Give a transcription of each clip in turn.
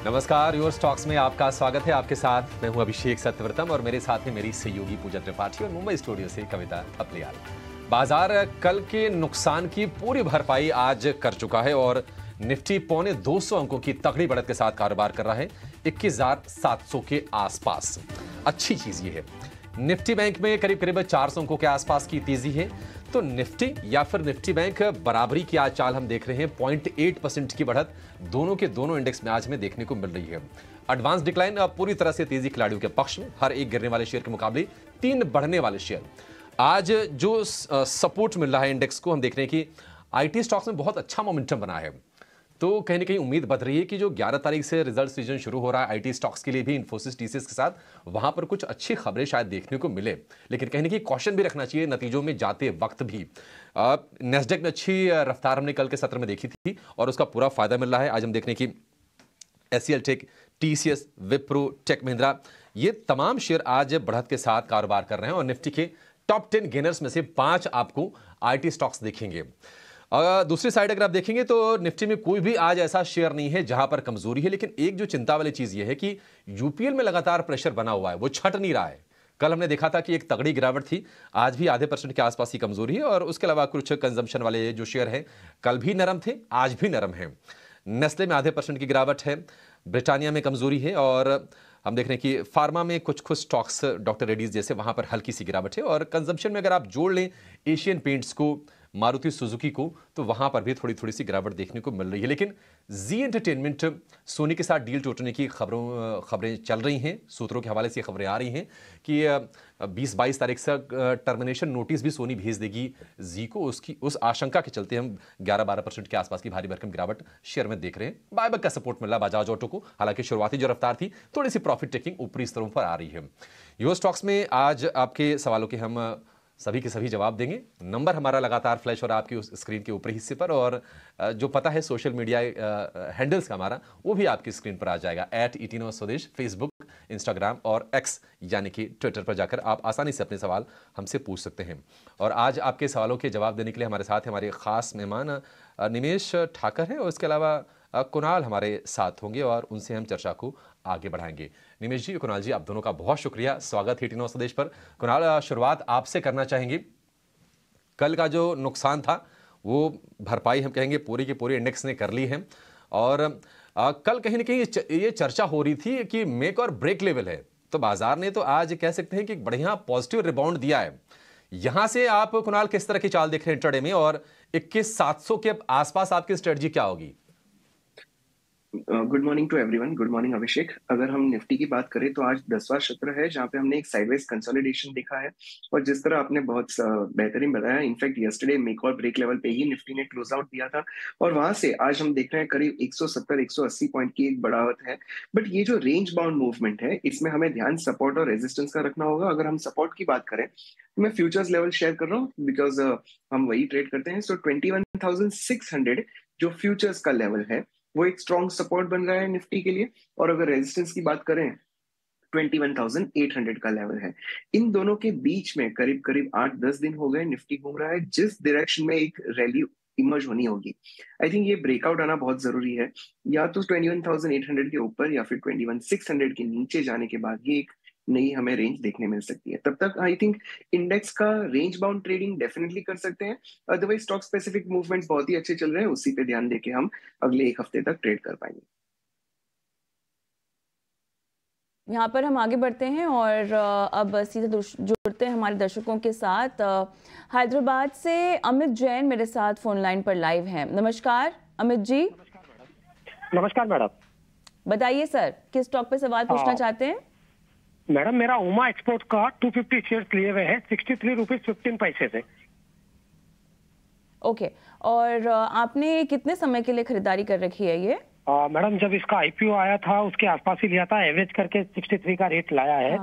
नमस्कार, your stocks में आपका स्वागत है। आपके साथ मैं हूं अभिषेक सत्यव्रतम और मेरे साथ है मेरी सहयोगी पूजा त्रिपाठी और मुंबई स्टूडियो से कविता अपलियाल। बाजार कल के नुकसान की पूरी भरपाई आज कर चुका है और निफ्टी पौने 200 अंकों की तगड़ी बढ़त के साथ कारोबार कर रहा है 21,700 के आसपास। अच्छी चीज ये है। निफ्टी बैंक में करीब करीब 400 अंकों के आसपास की तेजी है, तो निफ्टी या फिर निफ्टी बैंक बराबरी की आज चाल हम देख रहे हैं। 0.8% की बढ़त दोनों के दोनों इंडेक्स में आज में देखने को मिल रही है। एडवांस डिक्लाइन पूरी तरह से तेजी खिलाड़ियों के पक्ष में, हर एक गिरने वाले शेयर के मुकाबले 3 बढ़ने वाले शेयर। आज जो सपोर्ट मिल रहा है इंडेक्स को, हम देख रहे हैं कि आईटी स्टॉक्स में बहुत अच्छा मोमेंटम बना है, तो कहीं ना कहीं उम्मीद बढ़ रही है कि जो 11 तारीख से रिजल्ट सीजन शुरू हो रहा है आईटी स्टॉक्स के लिए भी, इन्फोसिस टीसीएस के साथ, वहां पर कुछ अच्छी खबरें शायद देखने को मिले। लेकिन कहीं ना कहीं कॉशन भी रखना चाहिए नतीजों में जाते वक्त भी। नेस्डेक में अच्छी रफ्तार हमने कल के सत्र में देखी थी और उसका पूरा फायदा मिल रहा है। आज हम देख रहे हैं कि HCL tech, TCS, Wipro, tech Mahindra, ये तमाम शेयर आज बढ़त के साथ कारोबार कर रहे हैं और निफ्टी के टॉप 10 गेनर्स में से 5 आपको आईटी स्टॉक्स देखेंगे। दूसरी साइड अगर आप देखेंगे तो निफ्टी में कोई भी आज ऐसा शेयर नहीं है जहां पर कमजोरी है। लेकिन एक जो चिंता वाली चीज ये है कि यूपीएल में लगातार प्रेशर बना हुआ है, वो छट नहीं रहा है। कल हमने देखा था कि एक तगड़ी गिरावट थी, आज भी आधे % के आसपास की कमजोरी है और उसके अलावा कुछ कंजम्पशन वाले जो शेयर हैं कल भी नरम थे, आज भी नरम है। नेस्ले में आधे % की गिरावट है, ब्रिटानिया में कमजोरी है और हम देख रहे हैं कि फार्मा में कुछ स्टॉक्स, डॉक्टर रेड्डीज जैसे, वहां पर हल्की सी गिरावट है। और कंजम्पशन में अगर आप जोड़ लें एशियन पेंट्स को, मारुति सुजुकी को, तो वहां पर भी थोड़ी सी गिरावट देखने को मिल रही है। लेकिन जी एंटरटेनमेंट, सोनी के साथ डील टूटने की खबरें चल रही हैं। सूत्रों के हवाले से खबरें आ रही हैं कि 20-22 तारीख से टर्मिनेशन नोटिस भी सोनी भेज देगी जी को। उस आशंका के चलते हम 11-12% के आसपास की भारी भरकम गिरावट शेयर में देख रहे हैं। बायबैक का सपोर्ट मिला बजाज ऑटो को, हालांकि शुरुआती जो रफ्तार थी थोड़ी सी प्रॉफिट टेकिंग ऊपरी स्तरों पर आ रही है। यो स्टॉक्स में आज आपके सवालों के हम सभी के सभी जवाब देंगे। नंबर हमारा लगातार फ्लैश हो रहा है आपकी उस स्क्रीन के ऊपरी हिस्से पर, और जो पता है सोशल मीडिया हैंडल्स का हमारा, वो भी आपकी स्क्रीन पर आ जाएगा। @ET9स्वदेश फेसबुक, इंस्टाग्राम और एक्स यानी कि ट्विटर पर जाकर आप आसानी से अपने सवाल हमसे पूछ सकते हैं। और आज आपके सवालों के जवाब देने के लिए हमारे साथ हमारे खास मेहमान निमेश ठाकर हैं और इसके अलावा कुणाल हमारे साथ होंगे और उनसे हम चर्चा को आगे बढ़ाएंगे। निमेश जी, कुणाल जी, आप दोनों का बहुत शुक्रिया, स्वागत है ET9 स्वदेश पर। कुणाल, शुरुआत आपसे करना चाहेंगे। कल का जो नुकसान था वो भरपाई हम कहेंगे पूरी की पूरी इंडेक्स ने कर ली है और कल कहीं ना कहीं ये चर्चा हो रही थी कि मेक और ब्रेक लेवल है, तो बाजार ने तो आज कह सकते हैं कि बढ़िया पॉजिटिव रिबाउंड दिया है। यहां से आप कुणाल किस तरह की चाल देख रहे हैं इंट्राडे में, और 21,700 के आसपास आपकी स्ट्रेटजी क्या होगी? Good morning to everyone. Good morning Abhishek. अगर हम निफ्टी की बात करें तो आज 10वां सत्र है जहां पे हमने एक साइडवेज कंसोलिडेशन देखा है और जिस तरह आपने बहुत बेहतरीन बताया, इनफैक्ट यस्टरडे मेक और ब्रेक लेवल पे ही निफ्टी ने क्लोज आउट दिया था और वहां से आज हम देख रहे हैं करीब 170-180 पॉइंट की एक बढ़ावत है। बट ये जो रेंज बाउंड मूवमेंट है, इसमें हमें ध्यान सपोर्ट और रेजिस्टेंस का रखना होगा। अगर हम सपोर्ट की बात करें तो मैं फ्यूचर्स लेवल शेयर कर रहा हूँ बिकॉज हम वही ट्रेड करते हैं। सो 21,600 जो फ्यूचर्स का लेवल है वो एक स्ट्रॉन्ग सपोर्ट बन रहा है निफ्टी के लिए, और अगर रेजिस्टेंस की बात करें 21,800 का लेवल है। इन दोनों के बीच में करीब करीब 8-10 दिन हो गए निफ्टी घूम रहा है। जिस डायरेक्शन में एक रैली इमर्ज होनी होगी, आई थिंक ये ब्रेकआउट आना बहुत जरूरी है। या तो 21,800 के ऊपर या फिर 21,600 के नीचे जाने के बाद ये एक नई हमें रेंज देखने मिल सकती है। तब तक आई थिंक इंडेक्स का रेंज बाउंड ट्रेडिंग डेफिनेटली कर सकते हैं। अदरवाइज स्टॉक स्पेसिफिक मूवमेंट्स बहुत ही अच्छे चल रहे हैं, उसी पे ध्यान देके हम अगले एक हफ्ते तक ट्रेड कर पाएंगे। यहाँ पर हम आगे बढ़ते हैं और अब सीधे जुड़ते हैं हमारे दर्शकों के साथ। हैदराबाद से अमित जैन मेरे साथ फोन लाइन पर लाइव हैं। नमस्कार अमित जी। नमस्कार मैडम। बताइए सर, किस स्टॉक पे सवाल पूछना चाहते हैं? मैडम, मेरा उमा एक्सपोर्ट का 250 शेयर्स लिए हुए हैं 63 रुपीज 15 पैसे से। ओके, और आपने कितने समय के लिए खरीदारी कर रखी है ये? मैडम, जब इसका आईपीओ आया था उसके आसपास ही लिया था, एवरेज करके 63 का रेट लाया है।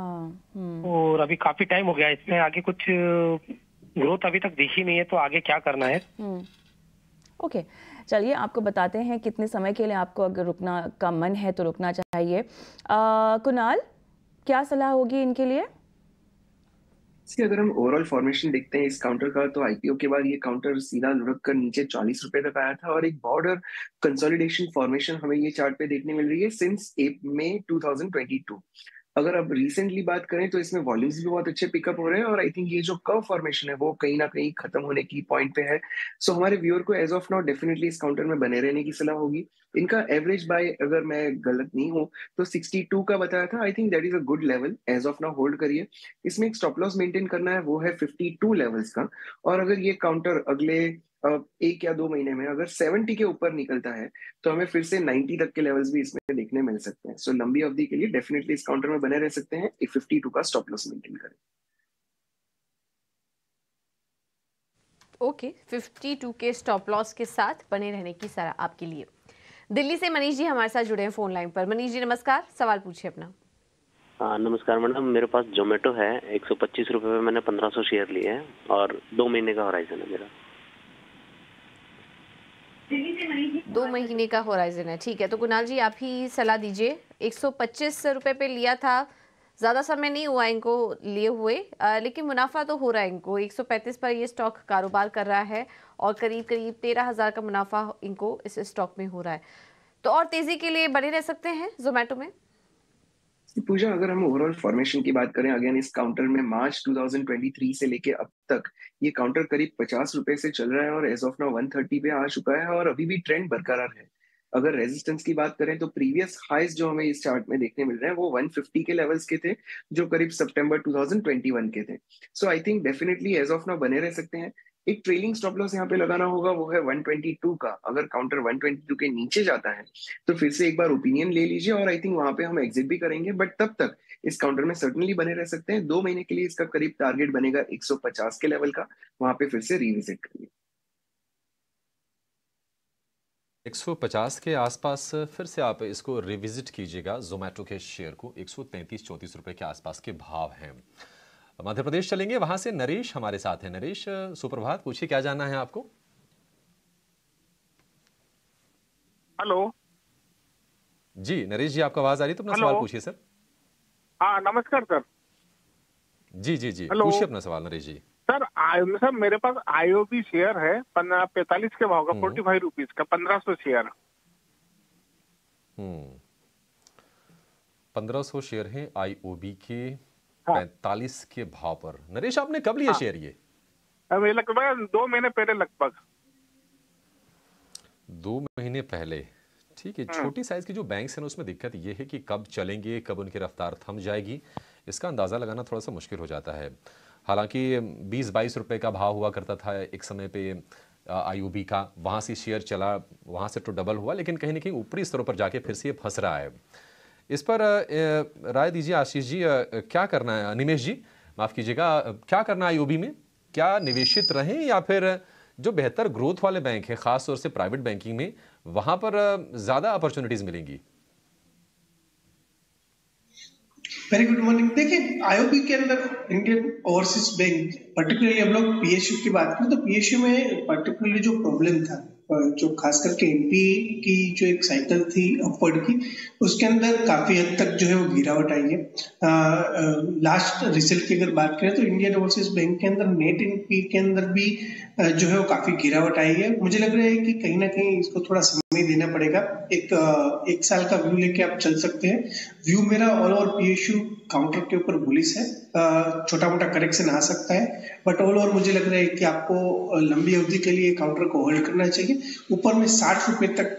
और अभी काफी टाइम हो गया, इसमें आगे कुछ ग्रोथ अभी तक दिखी नहीं है, तो आगे क्या करना है? ओके, चलिए आपको बताते हैं कितने समय के लिए आपको अगर रुकना का मन है तो रुकना चाहिए। कुणाल, क्या सलाह होगी इनके लिए? अगर हम ओवरऑल फॉर्मेशन देखते हैं इस काउंटर का, तो आईपीओ के बाद ये काउंटर सीधा लुढ़क कर नीचे 40 रुपए तक आया था और एक बॉर्डर कंसोलिडेशन फॉर्मेशन हमें ये चार्ट पे देखने मिल रही है सिंस मई 2022। अगर अब रिसेंटली बात करें तो इसमें वॉल्यूम्स भी बहुत अच्छे पिकअप हो रहे हैं और आई थिंक ये जो कर्व फॉर्मेशन है वो कहीं ना कहीं खत्म होने की पॉइंट पे है। सो हमारे व्यूअर को एज ऑफ नाउ डेफिनेटली इस काउंटर में बने रहने की सलाह होगी। इनका एवरेज बाय, अगर मैं गलत नहीं हूं, तो 62 का बताया था। I think that is a good level, as of now hold करिए। इसमें एक स्टॉप लॉस मेंटेन करना है, वो है 52 लेवल्स का। और अगर ये काउंटर अगले 1 या 2 महीने में अगर 70 के ऊपर निकलता है तो हमें फिर से 90 तक के लेवल्स भी इसमें देखने मिल सकते हैं। सो लंबी अवधि के लिए डेफिनेटली इस काउंटर में बने रह सकते हैं, 52 का स्टॉप लॉस मेंटेन करें। ओके, 52 के स्टॉप लॉस के साथ बने रहने की सलाह आपके लिए। दिल्ली से मनीष जी हमारे साथ जुड़े हैं फोन लाइन पर। मनीष जी नमस्कार, सवाल पूछिए अपना। हाँ नमस्कार मैडम, मेरे पास जोमेटो है, 125 रुपए में मैंने 1500 शेयर लिए हैं और 2 महीने का होराइजन है मेरा। 2 महीने का होराइजन है, ठीक है। तो कुणाल जी आप ही सलाह दीजिए। 125 रुपए पे लिया था, ज़्यादा समय नहीं हुआ इनको लिए हुए, लेकिन मुनाफा तो हो रहा है इनको। 135 पर ये स्टॉक कारोबार कर रहा है और करीब करीब 13,000 का मुनाफा इनको इस स्टॉक में हो रहा है। तो और तेज़ी के लिए बने रह सकते हैं जोमेटो में? पूजा, अगर हम ओवरऑल फॉर्मेशन की बात करें, अगेन इस काउंटर में मार्च 2023 से लेके अब तक ये काउंटर करीब 50 रुपए से चल रहा है और एज ऑफ नाउ 130 पे आ चुका है और अभी भी ट्रेंड बरकरार है। अगर रेजिस्टेंस की बात करें तो प्रीवियस हाइज जो हमें इस चार्ट में देखने मिल रहे हैं वो 150 के लेवल्स के थे, जो करीब सितंबर 2021 के थे। So I think definitely as of now बने रह सकते हैं। एक ट्रेलिंग स्टॉप लॉस यहाँ पे लगाना होगा, वो है 122 का। अगर काउंटर 122 के नीचे जाता है तो फिर से एक बार ओपिनियन ले लीजिए और आई थिंक वहां पे हम एग्जिट भी करेंगे, बट तब तक इस काउंटर में सर्टनली बने रह सकते हैं। 2 महीने के लिए इसका करीब टारगेट बनेगा 150 के लेवल का, वहां पे फिर से रिविजिट करिए। 150 के आसपास फिर से आप इसको रिविजिट कीजिएगा। जोमेटो के शेयर को 133-34 रुपए के आसपास के भाव हैं। मध्य प्रदेश चलेंगे, वहां से नरेश हमारे साथ हैं। नरेश सुप्रभात, पूछिए क्या जानना है आपको। हेलो जी नरेश जी, आपको आवाज आ रही है तो अपना सवाल पूछिए सर। हाँ नमस्कार सर। जी जी जी, पूछिए अपना सवाल नरेश जी। सर मेरे पास आईओबी शेयर है 45 के भाव का, 45 रुपीज का, 1500 शेयर। 1500 शेयर हैं आईओबी के 45 के भाव पर। नरेश आपने कब लिया शेयर ये? अभी लगभग 2 महीने पहले, लगभग 2 महीने पहले। ठीक है, छोटी साइज की जो बैंक्स हैं उसमें दिक्कत ये है कि कब चलेंगे, कब उनकी रफ्तार थम जाएगी, इसका अंदाज़ा लगाना थोड़ा सा मुश्किल हो जाता है। हालांकि 20-22 रुपए का भाव हुआ करता था एक समय पे आईओबी का, वहाँ से शेयर चला, वहाँ से तो डबल हुआ, लेकिन कहीं ना कहीं ऊपरी स्तरों पर जाके फिर से ये फंस रहा है। इस पर राय दीजिए आशीष जी, क्या करना है? निमेश जी माफ़ कीजिएगा, क्या करना है आईओबी में? क्या निवेशित रहें या फिर जो बेहतर ग्रोथ वाले बैंक हैं, खासतौर से प्राइवेट बैंकिंग में, वहाँ पर ज़्यादा अपॉर्चुनिटीज़ मिलेंगी? Very good morning. देखिए आईओबी के अंदर इंडियन ओवरसीज बैंक, पर्टिकुलरली हम लोग पीएसयू की बात करें तो पीएसयू में पर्टिकुलरली जो प्रॉब्लम था, जो खास करके एनपीए की जो एक साइकिल थी अपवर्ड की, उसके अंदर काफी हद तक जो है वो गिरावट आई है। लास्ट रिजल्ट की अगर बात करें तो इंडियन ओवरसीज बैंक के अंदर नेट एनपीए के अंदर भी जो है वो काफी गिरावट आई है। मुझे लग रहा है कि कहीं ना कहीं इसको थोड़ा समय देना पड़ेगा। एक साल का व्यू लेके आप चल सकते हैं। व्यू मेरा ऑल ओवर पीएसयू काउंटर के ऊपर बुलिश है। छोटा मोटा करेक्शन आ सकता है, बट ऑल ओवर मुझे लग रहा है कि आपको लंबी अवधि के लिए काउंटर को होल्ड करना चाहिए। ऊपर में 60 रुपए तक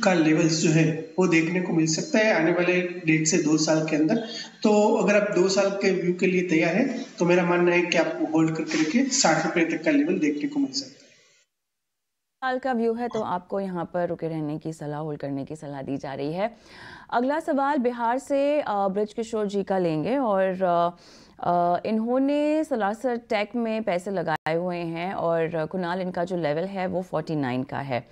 का लेवल्स जो है वो देखने को मिल सकता है आने वाले 1.5 से 2 साल के अंदर। तो अगर आप 2 साल के व्यू के लिए तैयार है तो मेरा मानना है कि आप होल्ड करके रखिए, 60 रुपए तक का लेवल देखने को मिल सकता है। साल का व्यू है तो आपको यहाँ पर रुके रहने की सलाह, होल्ड करने की सलाह दी जा रही है। अगला सवाल बिहार से ब्रज किशोर जी का लेंगे और इन्होंने सलासर टेक में पैसे लगाए हुए हैं और कुणाल इनका जो लेवल है वो 49 का है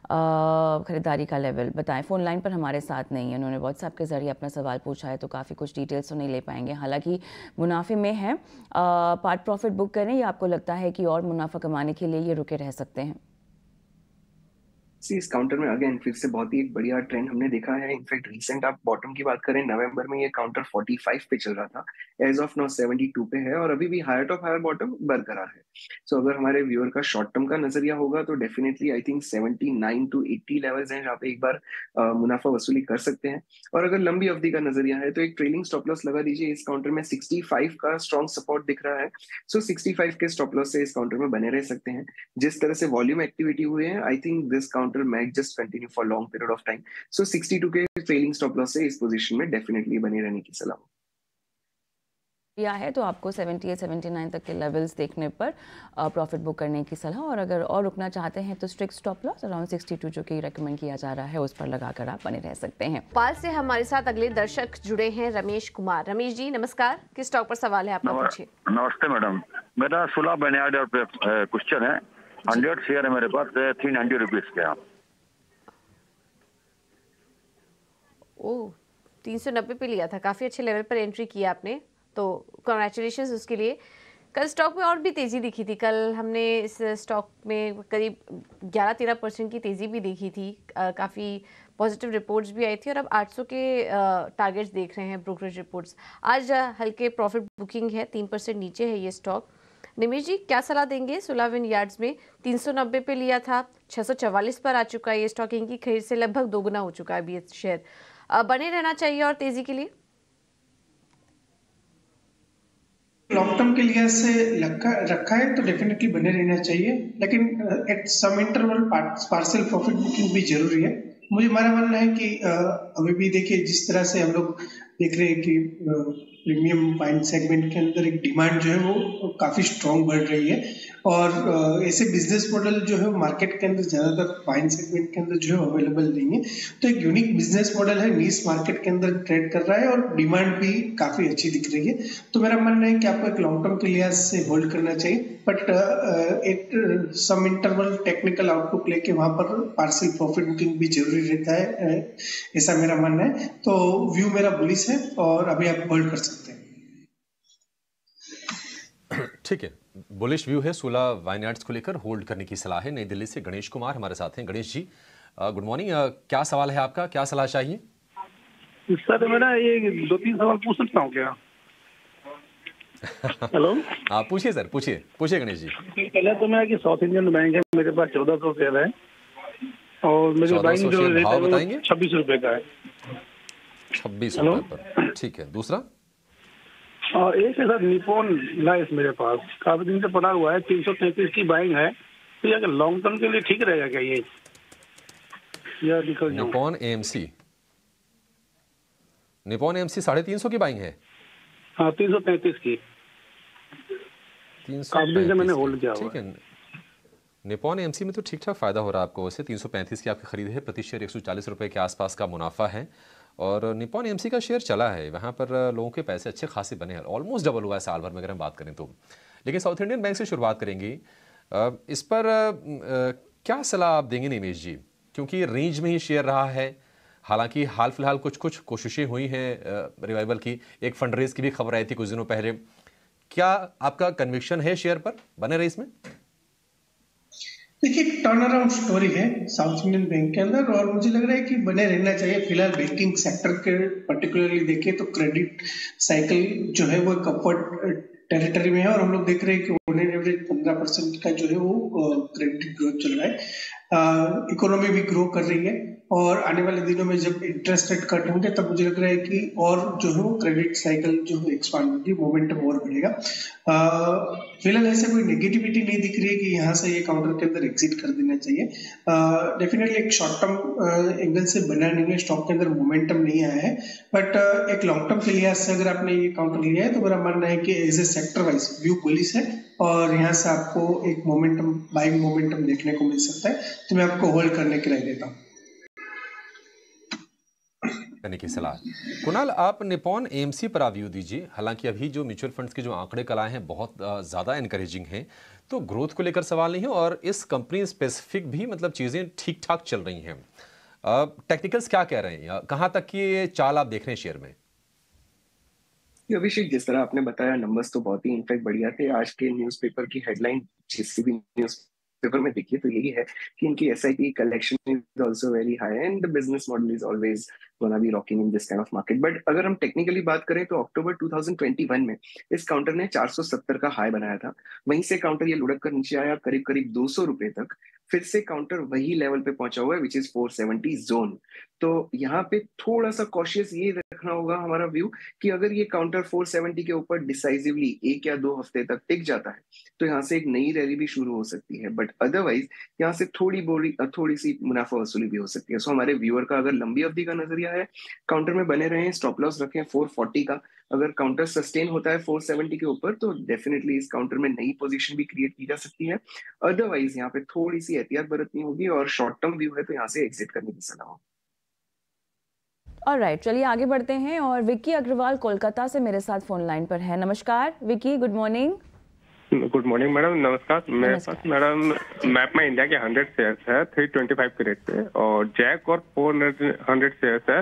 खरीदारी का लेवल। बताएं, फ़ोन लाइन पर हमारे साथ नहीं है, उन्होंने व्हाट्सएप के ज़रिए अपना सवाल पूछा है तो काफ़ी कुछ डिटेल्स तो नहीं ले पाएंगे। हालांकि मुनाफे में है, पार्ट प्रॉफिट बुक करें या आपको लगता है कि और मुनाफा कमाने के लिए ये रुके रह सकते हैं? इस काउंटर में अगेन फिर से बहुत ही एक बढ़िया ट्रेंड हमने देखा है। इनफैक्ट रिसेंट आप बॉटम की बात करें, नवंबर में ये काउंटर 45 पे चल रहा था, एज ऑफ नाउ 72 पे है और अभी भी हायर टॉप हायर बॉटम बरकरार है। सो अगर हमारे व्यूअर का शॉर्ट टर्म का नजरिया होगा तो definitely I think 79 to 80 levels हैं जहाँ पे एक बार मुनाफा वसूली कर सकते हैं। और अगर लंबी अवधि का नजरिया है तो एक ट्रेलिंग स्टॉप लॉस लगा दीजिए। इस काउंटर में 65 का स्ट्रॉन्ग सपोर्ट दिख रहा है। सो 65 के स्टॉप लॉस से इस काउंटर में बने रह सकते हैं। जिस तरह से वॉल्यूम एक्टिविटी हुए हैं, I think this counter might just continue for long period of time. So 62 के ट्रेलिंग स्टॉप लॉस से इस पोजीशन में डेफिनेटली बने रहने की सलाह किया है तो आपको 78-79 तक के लेवल्स देखने पर प्रॉफिट बुक करने की सलाह, और अगर और रुकना चाहते हैं तो स्ट्रिक्ट स्टॉप लॉस अराउंड 62 जो कि रेकमेंड किया जा रहा है उस पर लगाकर आप बने रह सकते हैं। भोपाल से हमारे साथ अगले दर्शक जुड़े हैं, रमेश कुमार। रमेश जी नमस्कार, किस स्टॉक पर सवाल है आपका? पूछिए। नमस्ते मैडम, मेरा 16 बैनियार्ड क्वेश्चन है। 100 शेयर है मेरे पास, 390 रुपीज के। ओह, 390 पे लिया था, काफी अच्छे लेवल पर एंट्री किया आपने, तो कॉन्ग्रेचुलेशंस उसके लिए। कल स्टॉक में और भी तेज़ी दिखी थी, कल हमने इस स्टॉक में करीब 11-13% की तेज़ी भी देखी थी, काफ़ी पॉजिटिव रिपोर्ट्स भी आई थी और अब 800 के टारगेट्स देख रहे हैं ब्रोकरेज रिपोर्ट्स। आज हल्के प्रॉफिट बुकिंग है, 3% नीचे है ये स्टॉक। निमेश जी क्या सलाह देंगे? 16 विनयार्ड्स में 390 पे लिया था, 644 पर आ चुका है ये स्टॉक, इनकी खरीद से लगभग दोगुना हो चुका है अभी ये शेयर। बने रहना चाहिए और तेज़ी के लिए? लॉन्ग टर्म के लिहाज से रखा है तो डेफिनेटली बने रहना चाहिए, लेकिन at some interval partial profit booking भी जरूरी है। मुझे हमारा मानना है कि अभी भी देखिए जिस तरह से हम लोग देख रहे हैं कि प्रीमियम वाइन सेगमेंट के अंदर एक डिमांड जो है वो काफी स्ट्रांग बढ़ रही है और ऐसे बिजनेस मॉडल जो है मार्केट के अंदर ज्यादातर वाइन सेगमेंट के अंदर जो है अवेलेबल नहीं है। तो एक यूनिक बिजनेस मॉडल है, नीश मार्केट के अंदर ट्रेड कर रहा है और डिमांड भी काफी अच्छी दिख रही है। तो मेरा मानना है कि आपको एक लॉन्ग टर्म के लिहाज से होल्ड करना चाहिए, बट एक सम इंटरवल टेक्निकल आउटलुक लेके वहां पर पार्शियल प्रॉफिट बुकिंग भी जरूरी रहता है, ऐसा मेरा मानना है। तो व्यू मेरा बुलिश है और अभी आप होल्ड कर सकते हैं। ठीक है, बुलिश व्यू है, 16 वाइनयार्ड्स को लेकर होल्ड करने की सलाह है। नई दिल्ली से गणेश कुमार हमारे साथ हैं। गणेश जी गुड मॉर्निंग, क्या सवाल है आपका, क्या सलाह चाहिए? सर मेरा ये 2-3 सवाल पूछ सकता हूँ क्या? हेलो, आप पूछिए सर, पूछिए गणेश जी। पहले तो मेरा कि साउथ इंडियन बैंक है, मेरे पास 1400 शेयर है और मेरे बैंक जो रेट है वो 26 रुपए का है। 26 रुपए पर, ठीक है। दूसरा और एक है सर निपॉन लाइफ, मेरे पास काफी दिन से पड़ा हुआ है, 333 की बाइंग है, तो ये अगर लॉन्ग टर्म के लिए ठीक रहेगा क्या ये? निपॉन एएमसी 350 की बाइंग है। हाँ 333 की, 335 से मैंने होल्ड किया हुआ है। निपॉन एएमसी में तो ठीक ठाक फायदा हो रहा है आपको। वैसे 335 की आपकी खरीद है, प्रति शेयर 140 रुपए के आसपास का मुनाफा है और निपॉन एएमसी का शेयर चला है, वहाँ पर लोगों के पैसे अच्छे खासे बने हैं, ऑलमोस्ट डबल हुआ है साल भर में अगर हम बात करें तो। लेकिन साउथ इंडियन बैंक से शुरुआत करेंगे, इस पर क्या सलाह आप देंगे निमेश जी? क्योंकि रेंज में ही शेयर रहा है, हालांकि हाल फिलहाल कुछ कोशिशें हुई हैं रिवाइवल की, एक फंड रेज की भी खबर आई थी कुछ दिनों पहले। क्या आपका कन्विक्शन है शेयर पर, बने रहे इसमें? देखिए टर्न अराउंड स्टोरी है साउथ इंडियन बैंक के अंदर और मुझे लग रहा है कि बने रहना चाहिए। फिलहाल बैंकिंग सेक्टर के पर्टिकुलरली देखें तो क्रेडिट साइकिल जो है वो एक अपवर्ड टेरिटरी में है और हम लोग देख रहे हैं कि ऑन एवरेज 15% का जो है वो क्रेडिट ग्रोथ चल रहा है। इकोनॉमी भी ग्रो कर रही है और आने वाले दिनों में जब इंटरेस्ट रेट कट होंगे तब मुझे लग रहा है कि और जो है वो क्रेडिट साइकिल जो है एक्सपांड होगी, मोमेंटम और बढ़ेगा। फिलहाल ऐसे कोई नेगेटिविटी नहीं दिख रही है कि यहाँ से ये काउंटर के अंदर एग्जिट कर देना चाहिए। डेफिनेटली एक शॉर्ट टर्म एंगल से बना नहीं है, स्टॉक के अंदर मोमेंटम नहीं आया है, बट एक लॉन्ग टर्म के लिहाज से अगर आपने ये काउंटर लिया है तो मेरा मानना है कि as a sector wise view bullish है और यहाँ से आपको एक मोमेंटम, बाइंग मोमेंटम देखने को मिल सकता है, तो मैं आपको होल्ड करने की राय देता हूँ। करने की सलाह। कुणाल, आप निपॉन एएमसी पर व्यू दीजिए। हालांकि अभी जो म्यूचुअल फंड्स के जो आंकड़े कल आए हैं बहुत ज़्यादा इनकरेजिंग हैं, तो ग्रोथ को लेकर सवाल नहीं है और इस कंपनी स्पेसिफिक भी मतलब चीज़ें ठीक ठाक चल रही हैं। टेक्निकल्स क्या कह रहे हैं, कहाँ तक की ये चाल आप देख रहे हैं शेयर में? अभिषेक, जिस तरह आपने बताया नंबर्स तो बहुत ही इनफैक्ट बढ़िया थे। आज के न्यूज़पेपर की हेडलाइन, किसी भी न्यूज़ पेपर में देखिए तो यही है कि इनकी SIP collection is also very high and the business model is always gonna be rocking in this kind of market. But अगर हम टेक्निकली बात करें तो अक्टूबर 2021 में इस काउंटर ने 470 का हाई बनाया था, वहीं से काउंटर ये लुढ़क कर नीचे आया करीब करीब 200 रुपए तक, फिर से काउंटर वही लेवल पे पहुंचा हुआ है विच इज 470 जोन। तो यहाँ पे थोड़ा सा कॉशियस ये रखना होगा हमारा व्यू कि अगर ये काउंटर 470 के ऊपर डिसाइसिवली 1 या 2 हफ्ते तक टिक जाता है तो यहाँ से एक नई रैली भी शुरू हो सकती है, बट अदरवाइज यहाँ से थोड़ी सी मुनाफा वसूली भी हो सकती है। सो हमारे व्यूअर का अगर लंबी अवधि का नजरिया है, काउंटर में बने रहे, स्टॉप लॉस रखें 440 का। अगर काउंटर सस्टेन होता है 470 के ऊपर तो डेफिनेटली इस काउंटर में नई पोजीशन भी क्रिएट की जा सकती है। अदरवाइज यहाँ पे थोड़ी सी एहतियात बरतनी होगी और शॉर्ट टर्म व्यू है तो यहाँ से एग्जिट करने की सलाह हो। ऑलराइट, चलिए आगे बढ़ते हैं और विक्की अग्रवाल कोलकाता से मेरे साथ फोन लाइन पर है। नमस्कार Vicky, good morning. Good morning madam, नमस्कार। मेरे पास मैडम मैप में इंडिया के 100 शेयर्स है 325 के रेट पे, और जैक और 400 शेयर्स है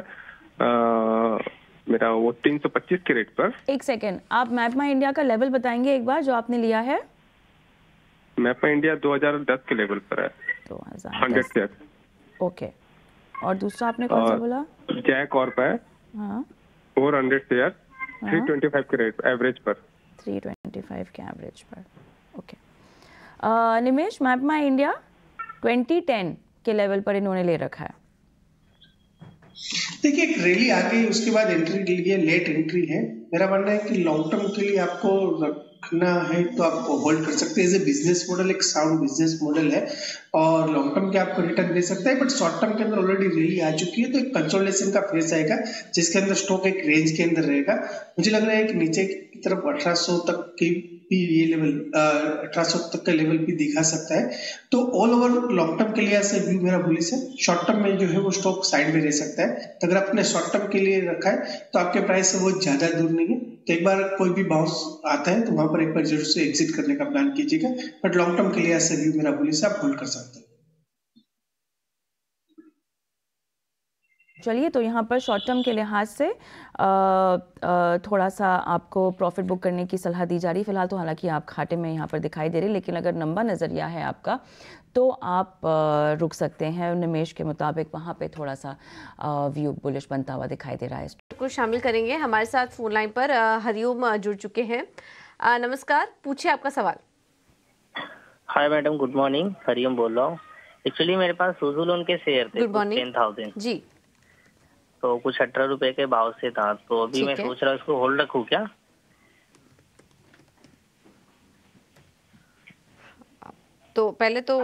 मेरा वो 325 के रेट पर। एक सेकेंड, आप मैप में इंडिया का लेवल बताएंगे एक बार जो आपने लिया है? मैप में इंडिया 2010 के लेवल पर है 100 शेयर। ओके, और दूसरा आपने कौन सा बोला? जैक और पे 400 शेयर 325 के रेट एवरेज पर, 325 के एवरेज पर। ओके निमेश, मैप माई इंडिया 2010 के लेवल पर इन्होंने ले रखा है। देखिए एक रैली आ गई, उसके बाद एंट्री के लिए लेट एंट्री है। मेरा मानना है कि लॉन्ग टर्म के लिए आपको रखना है तो आप होल्ड कर सकते हैं। एज ए बिजनेस मॉडल एक साउंड बिजनेस मॉडल है और लॉन्ग टर्म के आपको रिटर्न दे सकता है, बट शॉर्ट टर्म के अंदर ऑलरेडी रैली आ चुकी है तो एक कंसोलिडेशन का फेज आएगा जिसके अंदर स्टॉक एक रेंज के अंदर रहेगा। मुझे लग रहा है कि नीचे की तरफ 1800 तक की भी ये लेवल 1800 तक का लेवल भी दिखा सकता है। तो ऑल ओवर लॉन्ग टर्म के लिए ऐसे व्यू मेरा बुलिश है। शॉर्ट टर्म में जो है वो स्टॉक साइड में रह सकता है, तो अगर आपने शॉर्ट टर्म के लिए रखा है तो आपके प्राइस से वो ज्यादा दूर नहीं है। तो एक बार कोई भी बाउंस आता है तो वहां पर एक बार जरूर से एग्जिट करने का प्लान कीजिएगा, बट लॉन्ग टर्म के लिए ऐसे व्यू मेरा बुलिश है, आप होल्ड कर सकते हैं। चलिए, तो यहाँ पर शॉर्ट टर्म के लिहाज से थोड़ा सा आपको प्रॉफिट बुक करने की सलाह दी जा रही है फिलहाल तो, हालांकि आप घाटे में यहाँ पर दिखाई दे रहे, लेकिन अगर लंबा नज़रिया है आपका तो आप रुक सकते हैं। निमेश के मुताबिक वहाँ पे थोड़ा सा व्यू बुलिश बनता हुआ दिखाई दे रहा है। को शामिल करेंगे हमारे साथ फोन लाइन पर हरिओम जुड़ चुके हैं। नमस्कार, पूछिए आपका सवाल। Hi madam, good morning, Hariom बोल रहा हूँ। एक्चुअली मेरे पास सुजुलोन के शेयर थे 10,000 जी, तो कुछ 18 रुपए के भाव से था, तो अभी मैं सोच रहा हूँ इसको होल्ड रखूँ क्या? तो पहले तो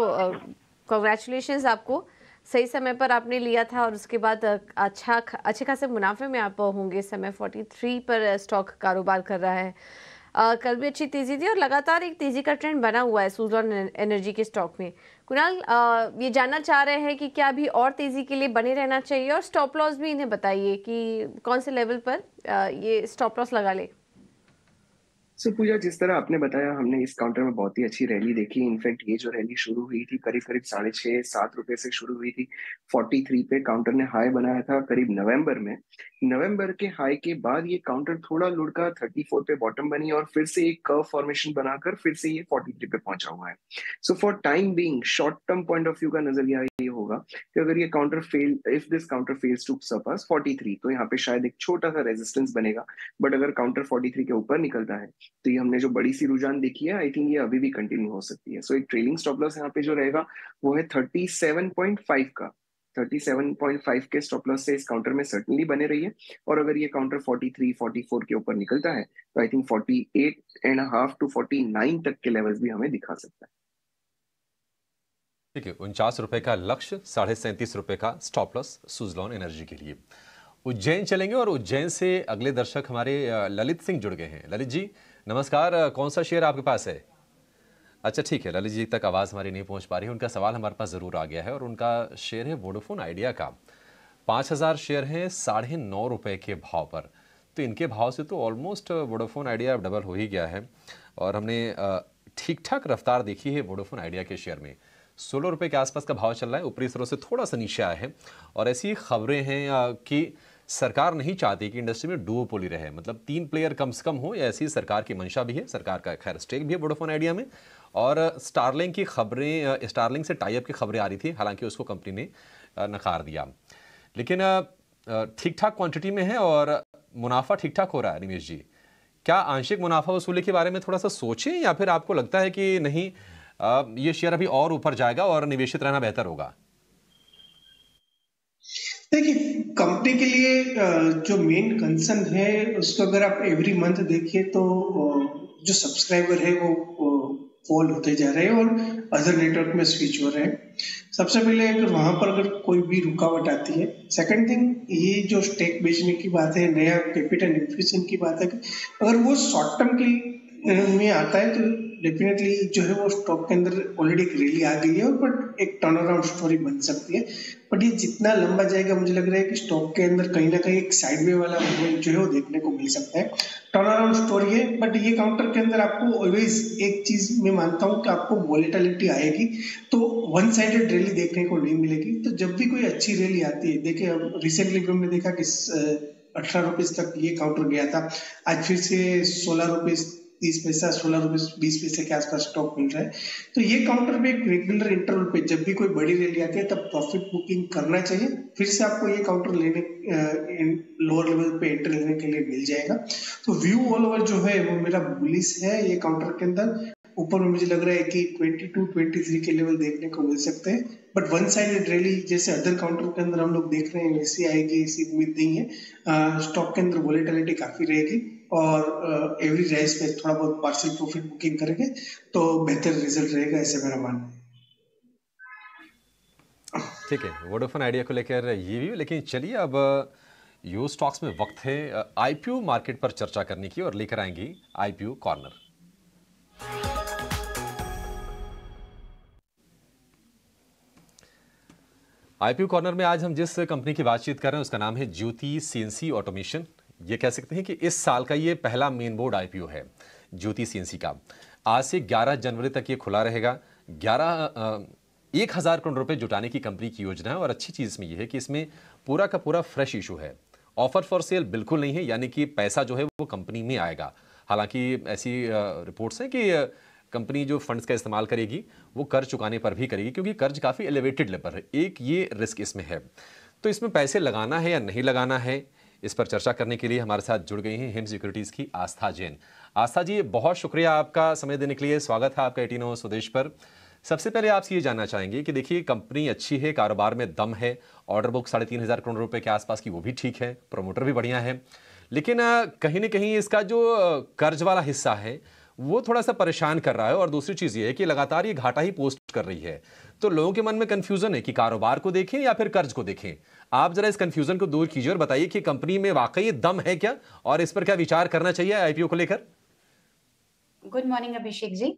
कांग्रेचुलेशंस आपको, सही समय पर आपने लिया था और उसके बाद अच्छे खासे मुनाफे में आप होंगे। इस समय 43 पर स्टॉक कारोबार कर रहा है। कल भी अच्छी तेजी थी और लगातार एक तेजी का ट्रेंड बना हुआ है सुज़लॉन एनर्जी के स्टॉक में। कुणाल ये जानना चाह रहे हैं कि क्या अभी और तेजी के लिए बने रहना चाहिए, और स्टॉप लॉस भी इन्हें बताइए कि कौन से लेवल पर ये स्टॉप लॉस लगा ले। सो पूजा, जिस तरह आपने बताया, हमने इस काउंटर में बहुत ही अच्छी रैली देखी। इनफैक्ट ये जो रैली शुरू हुई थी करीब करीब 6.5-7 रुपए से शुरू हुई थी। 43 पे काउंटर ने हाई बनाया था करीब नवंबर में। नवंबर के हाई के बाद ये काउंटर थोड़ा लुढ़का 34 पे बॉटम बनी और फिर से एक कर्व फॉर्मेशन बनाकर फिर से ये 43 पे पहुंचा हुआ है। So for time being short term point of view का नजरिया ये होगा कि अगर ये counter if this counter fails to surpass 43 तो यहाँ पे शायद एक छोटा सा रेजिस्टेंस बनेगा। बट अगर काउंटर 43 के ऊपर निकलता है तो ये हमने जो बड़ी सी रुझान देखी है, आई थिंक ये अभी भी कंटिन्यू हो सकती है। सो एक ट्रेलिंग स्टॉप लॉस यहाँ पे जो रहेगा वो है 37.5 का। 37.5 के स्टॉप लॉस से इस काउंटर में सर्टनली बने रही है, और अगर ये काउंटर 43-44 के ऊपर निकलता है तो आई थिंक 48.5 to 49 तक के लेवल्स भी हमें दिखा सकता है। ठीक है, 49 रुपए का लक्ष्य, 37.5 रुपए का स्टॉप लॉस सुज़लॉन एनर्जी के लिए। उज्जैन चलेंगे और उज्जैन से अगले दर्शक हमारे ललित सिंह जुड़ गए हैं। ललित जी नमस्कार, कौन सा शेयर आपके पास है? अच्छा ठीक है, ललित जी तक आवाज़ हमारी नहीं पहुंच पा रही है, उनका सवाल हमारे पास ज़रूर आ गया है और उनका शेयर है वोडाफोन आइडिया का। 5000 शेयर हैं 9.5 रुपए के भाव पर, तो इनके भाव से तो ऑलमोस्ट वोडाफोन आइडिया डबल हो ही गया है और हमने ठीक ठाक रफ्तार देखी है वोडाफोन आइडिया के शेयर में। 16 रुपये के आसपास का भाव चल रहा है, ऊपरी स्तरों से थोड़ा सा नीचे आया है और ऐसी खबरें हैं कि सरकार नहीं चाहती कि इंडस्ट्री में डुओपोली रहे, मतलब 3 प्लेयर कम से कम हो, ऐसी सरकार की मंशा भी है। सरकार का खैर स्टेक भी है वोडाफोन आइडिया में और स्टारलिंक की खबरें, स्टारलिंक से टाई अप की खबरें आ रही थी, हालांकि उसको कंपनी ने नकार दिया। लेकिन ठीक ठाक क्वांटिटी में है और मुनाफा ठीक ठाक हो रहा है। निमेश जी, क्या आंशिक मुनाफा वसूली के बारे में थोड़ा सा सोचें, या फिर आपको लगता है कि नहीं ये शेयर अभी और ऊपर जाएगा और निवेशित रहना बेहतर होगा? देखिए, कंपनी के लिए जो मेन कंसर्न है उसको अगर आप एवरी मंथ देखिए तो जो सब्सक्राइबर है वो फॉल होते जा रहे हैं और अदर नेटवर्क में स्विच हो रहे हैं। सबसे पहले अगर वहां पर अगर कोई भी रुकावट आती है, सेकंड थिंग ये जो स्टेक बेचने की बात है, नया कैपिटल इन्फ्यूजन की बात है, अगर वो शॉर्ट टर्म के में आता है तो डेफिनेटली जो है वो स्टॉक के अंदर ऑलरेडी एक रैली आ गई है और बट एक टर्न अराउंड स्टोरी बन सकती है। बट ये जितना लंबा जाएगा मुझे लग रहा है कि स्टॉक के अंदर कहीं ना कहीं एक साइडवे वाला मूवमेंट जो है वो देखने को मिल सकता है। टर्न अराउंड स्टोरी है, बट ये काउंटर के अंदर आपको ऑलवेज एक चीज मैं मानता हूँ कि आपको वॉलेटिलिटी आएगी तो वन साइडेड रैली देखने को नहीं मिलेगी। तो जब भी कोई अच्छी रैली आती है, देखिए अब रिसेंटली हमने देखा कि 18 रुपीज तक ये काउंटर गया था, आज फिर से 16 रुपीज 30 पैसा 16 रुपए 20 पैसे के आसपास स्टॉक मिल रहा है। तो ये काउंटर पे एक रेगुलर इंटरवल पे जब भी कोई बड़ी रैली आती है तब प्रॉफिट बुकिंग करना चाहिए। फिर से आपको ये काउंटर लेने लोअर लेवल पे एंट्री लेने के लिए मिल जाएगा। तो व्यू ऑल ओवर जो है वो मेरा बुलिश है ये काउंटर के अंदर। ऊपर में मुझे लग रहा है कि 22-23 के लेवल देखने को मिल सकते हैं, बट वन साइडेड रैली जैसे अदर काउंटर के अंदर हम लोग देख रहे हैं वैसी आएगी ऐसी उम्मीद नहीं है। स्टॉक के अंदर वॉलेटिलिटी काफी रहेगी और एवरी राइज पे थोड़ा बहुत पार्शियल प्रॉफिट बुकिंग करेंगे तो बेहतर रिजल्ट रहेगा, ऐसे मेरा मानना है। ठीक है, वोडाफोन आइडिया को लेकर ये भी, लेकिन चलिए अब यू स्टॉक्स में वक्त है आईपीओ मार्केट पर चर्चा करने की और लेकर आएंगी आईपीओ कॉर्नर। आईपीओ कॉर्नर में आज हम जिस कंपनी की बातचीत कर रहे हैं उसका नाम है ज्योति सीएनसी ऑटोमेशन। ये कह सकते हैं कि इस साल का ये पहला मेन बोर्ड आईपीओ है ज्योति सीएनसी का। आज से 11 जनवरी तक ये खुला रहेगा। 1,000 करोड़ रुपए जुटाने की कंपनी की योजना है और अच्छी चीज इसमें यह है कि इसमें पूरा का पूरा फ्रेश इशू है। ऑफर फॉर सेल बिल्कुल नहीं है, यानी कि पैसा जो है वो कंपनी में आएगा। हालांकि ऐसी रिपोर्ट्स हैं कि कंपनी जो फंड्स का इस्तेमाल करेगी वो कर्ज चुकाने पर भी करेगी, क्योंकि कर्ज काफ़ी एलिवेटेड लेवल है। एक ये रिस्क इसमें है। तो इसमें पैसे लगाना है या नहीं लगाना है, इस पर चर्चा करने के लिए हमारे साथ जुड़ गई हैं हिम सिक्योरिटीज़ की आस्था जैन। आस्था जी, बहुत शुक्रिया आपका समय देने के लिए। स्वागत है आपका 18 आवर्स स्वदेश पर। सबसे पहले आपसे ये जानना चाहेंगे कि देखिए कंपनी अच्छी है, कारोबार में दम है, ऑर्डर बुक 3,500 करोड़ रुपए के आसपास की वो भी ठीक है, प्रोमोटर भी बढ़िया है, लेकिन कहीं ना कहीं इसका जो कर्ज वाला हिस्सा है वो थोड़ा सा परेशान कर रहा है। और दूसरी चीज ये है कि लगातार ये घाटा ही पोस्ट कर रही है। तो लोगों के मन में कंफ्यूजन है कि कारोबार को देखें या फिर कर्ज को देखें। आप जरा इस कंफ्यूजन को दूर कीजिए और बताइए कि कंपनी में वाकई दम है क्या और इस पर क्या विचार करना चाहिए आईपीओ को लेकर। Good morning Abhishek ji.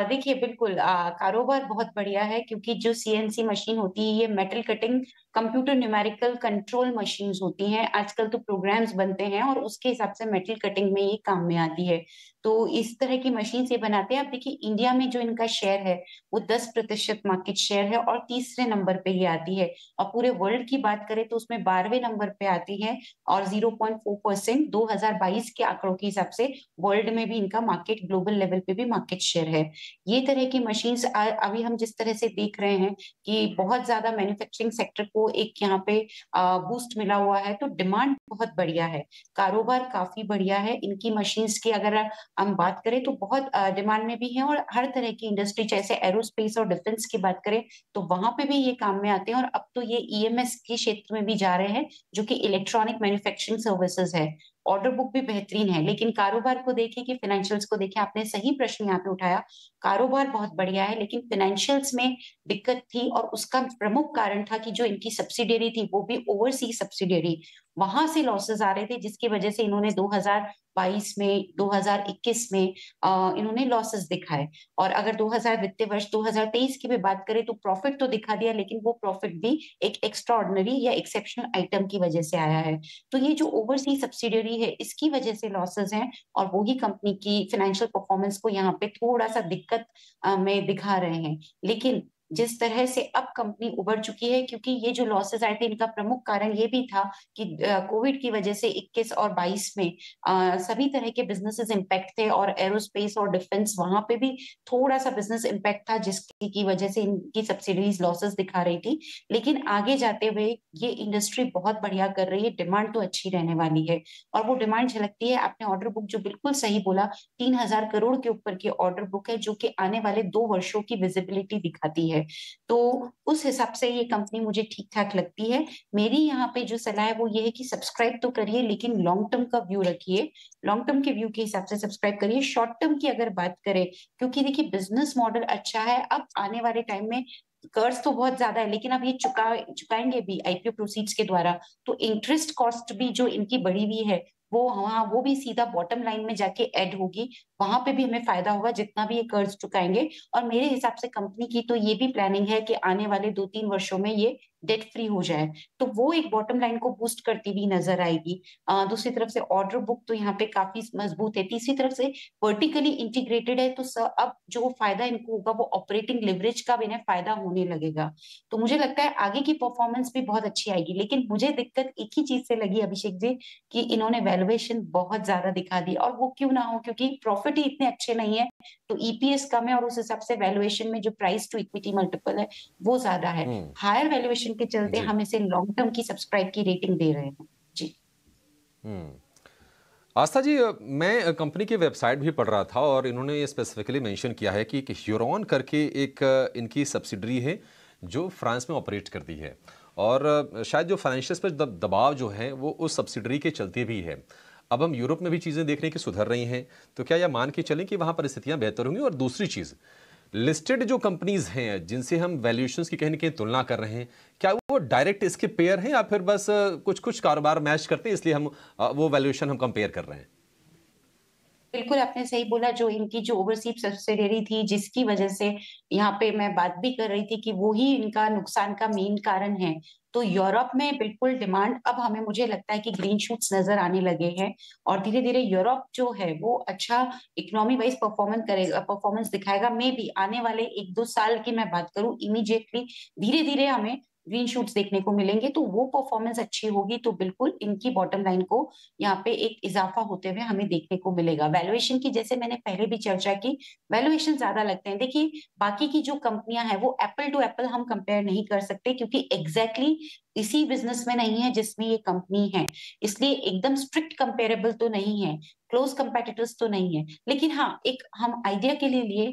देखिए बिल्कुल कारोबार बहुत बढ़िया है, क्योंकि जो सीएनसी मशीन होती है ये metal cutting computer numerical control machines होती हैं। आजकल तो प्रोग्राम्स बनते हैं और उसके हिसाब से मेटल कटिंग में ये काम में आती है। तो इस तरह की मशीन से बनाते हैं। आप देखिए इंडिया में जो इनका शेयर है वो 10% मार्केट शेयर है और तीसरे नंबर पे ही आती है। और पूरे वर्ल्ड की बात करें तो उसमें 12वें नंबर पे आती है और 0.4% 2022 के आंकड़ों के हिसाब से वर्ल्ड में भी इनका मार्केट ग्लोबल लेवल पे भी मार्केट शेयर है। ये तरह की मशीन्स अभी हम जिस तरह से देख रहे हैं कि बहुत ज्यादा मैन्युफैक्चरिंग सेक्टर को एक यहाँ पे बूस्ट मिला हुआ है, तो डिमांड बहुत बढ़िया है, कारोबार काफी बढ़िया है। इनकी मशीन्स की अगर हम बात करें तो बहुत डिमांड में भी है और हर तरह की इंडस्ट्री, जैसे एरोस्पेस और डिफेंस की बात करें तो वहां पे भी ये काम में आते हैं। और अब तो ये ईएमएस के क्षेत्र में भी जा रहे हैं, जो कि इलेक्ट्रॉनिक मैन्युफैक्चरिंग सर्विसेज है। ऑर्डर बुक भी बेहतरीन है। लेकिन कारोबार को देखें कि फाइनेंशियल्स को देखें, आपने सही प्रश्न यहाँ पे उठाया। कारोबार बहुत बढ़िया है लेकिन फाइनेंशियल्स में दिक्कत थी और उसका प्रमुख कारण था कि जो इनकी सब्सिडियरी थी वो भी ओवरसीज सब्सिडियरी, वहां से लॉसेस आ रहे थे, जिसकी वजह से इन्होंने 2022 में 2021 में इन्होंने लॉसेस दिखाए। और अगर 2000 वित्तीय वर्ष 2023 की भी बात करें तो प्रॉफिट तो दिखा दिया, लेकिन वो प्रॉफिट भी एक एक्स्ट्राऑर्डिनरी या एक्सेप्शनल आइटम की वजह से आया है। तो ये जो ओवरसीज सब्सिडियरी है इसकी वजह से लॉसेस हैं और वो ही कंपनी की फाइनेंशियल परफॉर्मेंस को यहाँ पे थोड़ा सा दिक्कत में दिखा रहे हैं। लेकिन जिस तरह से अब कंपनी उभर चुकी है, क्योंकि ये जो लॉसेस आए थे इनका प्रमुख कारण ये भी था कि कोविड की वजह से 21 और 22 में सभी तरह के बिजनेसेस इम्पैक्ट थे, और एरोस्पेस और डिफेंस वहां पे भी थोड़ा सा बिजनेस इम्पैक्ट था, जिसकी की वजह से इनकी सब्सिडीज लॉसेस दिखा रही थी। लेकिन आगे जाते हुए ये इंडस्ट्री बहुत बढ़िया कर रही है, डिमांड तो अच्छी रहने वाली है, और वो डिमांड झलकती है। आपने ऑर्डर बुक जो बिल्कुल सही बोला, 3,000 करोड़ के ऊपर की ऑर्डर बुक है, जो कि आने वाले 2 वर्षों की विजिबिलिटी दिखाती है। तो उस हिसाब से ये कंपनी मुझे ठीक ठाक लगती है। मेरी यहाँ पे जो सलाह है वो ये है कि सब्सक्राइब तो करिए, लेकिन लॉन्ग टर्म का व्यू रखिए, लॉन्ग टर्म के व्यू के हिसाब से सब्सक्राइब करिए। शॉर्ट टर्म की अगर बात करें, क्योंकि देखिए बिजनेस मॉडल अच्छा है, अब आने वाले टाइम में कर्ज तो बहुत ज्यादा है, लेकिन अब ये चुकाएंगे भी आईपीओ प्रोसीड्स के द्वारा, तो इंटरेस्ट कॉस्ट भी जो इनकी बढ़ी हुई है वो भी सीधा बॉटम लाइन में जाके ऐड होगी, वहां पे भी हमें फायदा होगा जितना भी ये कर्ज चुकाएंगे। और मेरे हिसाब से कंपनी की तो ये भी प्लानिंग है कि आने वाले 2-3 वर्षों में ये डेट फ्री हो जाए, तो वो एक बॉटम लाइन को बूस्ट करती हुई नजर आएगी। दूसरी तरफ से ऑर्डर बुक तो यहाँ पे काफी मजबूत है। तीसरी तरफ से वर्टिकली इंटीग्रेटेड है, तो अब जो फायदा इनको होगा वो ऑपरेटिंग लिवरेज का भी इन्हें फायदा होने लगेगा। तो मुझे लगता है आगे की परफॉर्मेंस भी बहुत अच्छी आएगी। लेकिन मुझे दिक्कत एक ही चीज से लगी अभिषेक जी, कि इन्होंने वैल्यूएशन बहुत ज्यादा दिखा दी, और वो क्यों ना हो, क्योंकि प्रॉफिट ही इतने अच्छे नहीं है, तो ईपीएस कम है, और उस हिसाब से वैल्यूएशन में जो प्राइस टू इक्विटी मल्टीपल है वो ज्यादा है। हायर वैल्यूएशन के चलते हम इसे लॉन्ग टर्म की सब्सक्राइब की रेटिंग दे रहे हैं जी। आस्था जी, मैं कंपनी की वेबसाइट भी पढ़ रहा था और इन्होंने ये स्पेसिफिकली मेंशन किया है कि ह्यूरॉन करके एक इनकी सब्सिडरी है जो फ्रांस में ऑपरेट करती है, और शायद जो फाइनेंशियल्स पर दबाव जो है वो उस सब्सिडरी के चलते भी है। अब हम यूरोप में भी चीज़ें देख रहे हैं कि सुधर रही हैं, तो क्या यह मान के चलें कि वहाँ परिस्थितियाँ बेहतर होंगी? और दूसरी चीज़, लिस्टेड जो कंपनीज हैं जिनसे हम वैल्यूएशंस की कहीं ना कहीं तुलना कर रहे हैं, क्या वो डायरेक्ट इसके पेयर हैं या फिर बस कुछ कुछ कारोबार मैच करते हैं इसलिए हम वो वैल्यूएशन हम कंपेयर कर रहे हैं? बिल्कुल आपने सही बोला, जो इनकी जो ओवरसीज सब्सिडियरी थी जिसकी वजह से यहाँ पे मैं बात भी कर रही थी कि वो ही इनका नुकसान का मेन कारण है। तो यूरोप में बिल्कुल डिमांड अब हमें मुझे लगता है कि ग्रीन शूट्स नजर आने लगे हैं, और धीरे धीरे यूरोप जो है वो अच्छा इकोनॉमी वाइज परफॉर्मेंस दिखाएगा। मे भी आने वाले 1-2 साल की मैं बात करूं, इमीडिएटली धीरे धीरे हमें ग्रीन शूट्स देखने को मिलेंगे, तो वो परफॉर्मेंस अच्छी होगी तो बिल्कुल इनकी बॉटम लाइन को यहाँ पे एक इजाफा होते हुए हमें देखने को मिलेगा। वैल्यूएशन की जैसे मैंने पहले भी चर्चा की, वैल्यूएशन ज्यादा लगते हैं। देखिए बाकी की जो कंपनियां हैं वो एप्पल टू एप्पल हम कंपेयर नहीं कर सकते, क्योंकि एग्जैक्टली इसी बिजनेस में नहीं है जिसमें ये कंपनी है, इसलिए एकदम स्ट्रिक्ट कंपेरेबल तो नहीं है, क्लोज कंपेटिटर्स तो नहीं है। लेकिन हाँ, एक हम आइडिया के लिए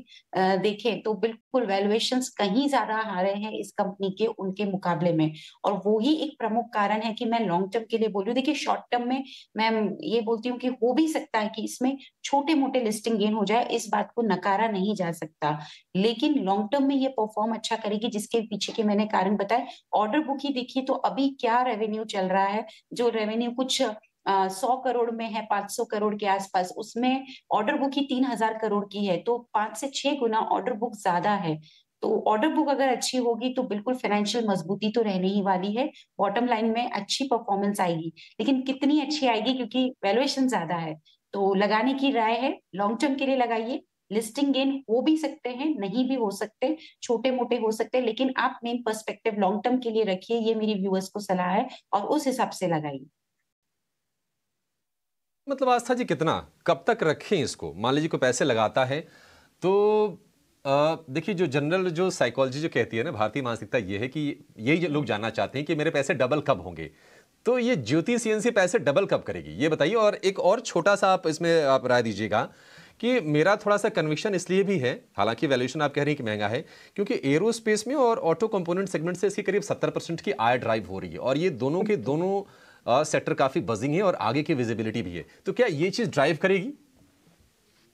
देखें तो बिल्कुल वैल्यूएशंस कहीं ज्यादा हारे हैं इस कंपनी के उनके मुकाबले में, और वो ही एक प्रमुख कारण है कि मैं लॉन्ग टर्म के लिए बोलूं। देखिए शॉर्ट टर्म में मैं ये बोलती हूँ कि हो भी सकता है कि इसमें छोटे मोटे लिस्टिंग गेन हो जाए, इस बात को नकारा नहीं जा सकता, लेकिन लॉन्ग टर्म में ये परफॉर्म अच्छा करेगी, जिसके पीछे के मैंने कारण बताए। ऑर्डर बुक ही देखिए तो अभी क्या रेवेन्यू चल रहा है, जो रेवेन्यू कुछ 100 करोड़ में है, 500 करोड़ के आसपास, उसमें ऑर्डर बुक ही 3,000 करोड़ की है, तो 5 से 6 गुना ऑर्डर बुक ज्यादा है। तो ऑर्डर बुक अगर अच्छी होगी तो बिल्कुल फाइनेंशियल मजबूती तो रहने ही वाली है, बॉटम लाइन में अच्छी परफॉर्मेंस आएगी, लेकिन कितनी अच्छी आएगी क्योंकि वैल्यूएशन ज्यादा है। तो लगाने की राय है लॉन्ग टर्म के लिए लगाइए, लिस्टिंग गेन हो भी सकते हैं, नहीं भी हो सकते, छोटे मोटे हो सकते हैं, लेकिन आप मेन पर्सपेक्टिव लॉन्ग टर्म के लिए रखिए, ये मेरी व्यूअर्स को सलाह है, और उस हिसाब से लगाइए। मतलब आस्था जी, कितना कब तक रखें इसको? मान लीजिए कोई पैसे लगाता है तो देखिए जो जनरल जो साइकोलॉजी जो कहती है ना, भारतीय मानसिकता ये है कि यही लोग जानना चाहते हैं कि मेरे पैसे डबल कब होंगे। तो ये ज्योति सीएनसी पैसे डबल कब करेगी, ये बताइए। और एक और छोटा सा आप इसमें आप राय दीजिएगा कि मेरा थोड़ा सा कन्विक्शन इसलिए भी है, हालांकि वैल्यूएशन आप कह रही हैं कि महंगा है, क्योंकि एरोस्पेस में और ऑटो कंपोनेंट सेगमेंट से इसकी करीब 70% की आय ड्राइव हो रही है, और ये दोनों के दोनों सेक्टर काफी बजिंग है और आगे की विजिबिलिटी भी है। तो क्या ये चीज ड्राइव करेगी?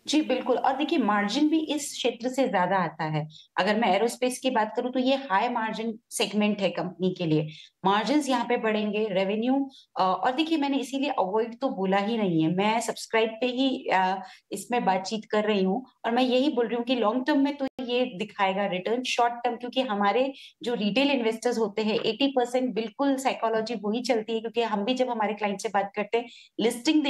जी बिल्कुल, और देखिए मार्जिन भी इस क्षेत्र से ज्यादा आता है। अगर मैं एरोस्पेस की बात करूं तो ये हाई मार्जिन सेगमेंट है कंपनी के लिए, मार्जिन यहाँ पे बढ़ेंगे, रेवेन्यू। और देखिए मैंने इसीलिए अवॉइड तो बोला ही नहीं है, मैं सब्सक्राइब पे ही इसमें बातचीत कर रही हूँ, और मैं यही बोल रही हूँ कि लॉन्ग टर्म में तो ये दिखाएगा रिटर्न। शॉर्ट टर्म क्योंकि हमारे जो रिटेल इन्वेस्टर्स होते हैं 80% बिल्कुल साइकोलॉजी वही चलती है, क्योंकि हम भी जब हमारे क्लाइंट से बात करते हैं लिस्टिंग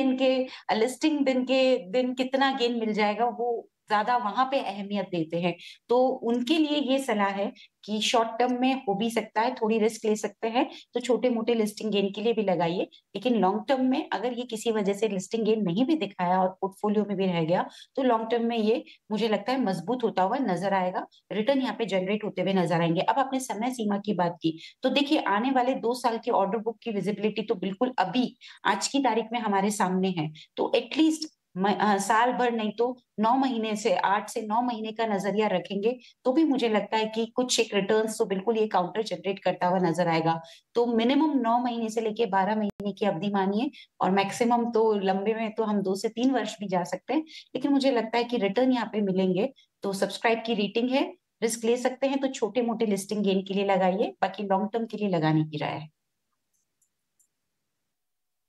दिन के दिन कितना गेन मिल जाएगा, वो ज्यादा वहां पे अहमियत देते हैं। तो उनके लिए ये सलाह है कि शॉर्ट टर्म में हो भी सकता है, थोड़ी रिस्क ले सकते हैं, तो छोटे मोटे लिस्टिंग गेन के लिए भी लगाइए। लेकिन लॉन्ग टर्म में अगर ये किसी वजह से लिस्टिंग गेन नहीं भी दिखाया और पोर्टफोलियो में भी रह गया, तो लॉन्ग टर्म में ये मुझे लगता है मजबूत होता हुआ नजर आएगा, रिटर्न यहाँ पे जनरेट होते हुए नजर आएंगे। अब आपने समय सीमा की बात की, तो देखिए आने वाले 2 साल की ऑर्डर बुक की विजिबिलिटी तो बिल्कुल अभी आज की तारीख में हमारे सामने है। तो एटलीस्ट साल भर नहीं तो 9 महीने से 8 से 9 महीने का नजरिया रखेंगे तो भी मुझे लगता है कि कुछ एक रिटर्न्स तो बिल्कुल ये काउंटर जनरेट करता हुआ नजर आएगा। तो मिनिमम 9 महीने से लेके 12 महीने की अवधि मानिए, और मैक्सिमम तो लंबे में तो हम 2 से 3 वर्ष भी जा सकते हैं। लेकिन मुझे लगता है कि रिटर्न यहाँ पे मिलेंगे। तो सब्सक्राइब की रेटिंग है, रिस्क ले सकते हैं तो छोटे मोटे लिस्टिंग गेन के लिए लगाइए, बाकी लॉन्ग टर्म के लिए लगाने की राय है।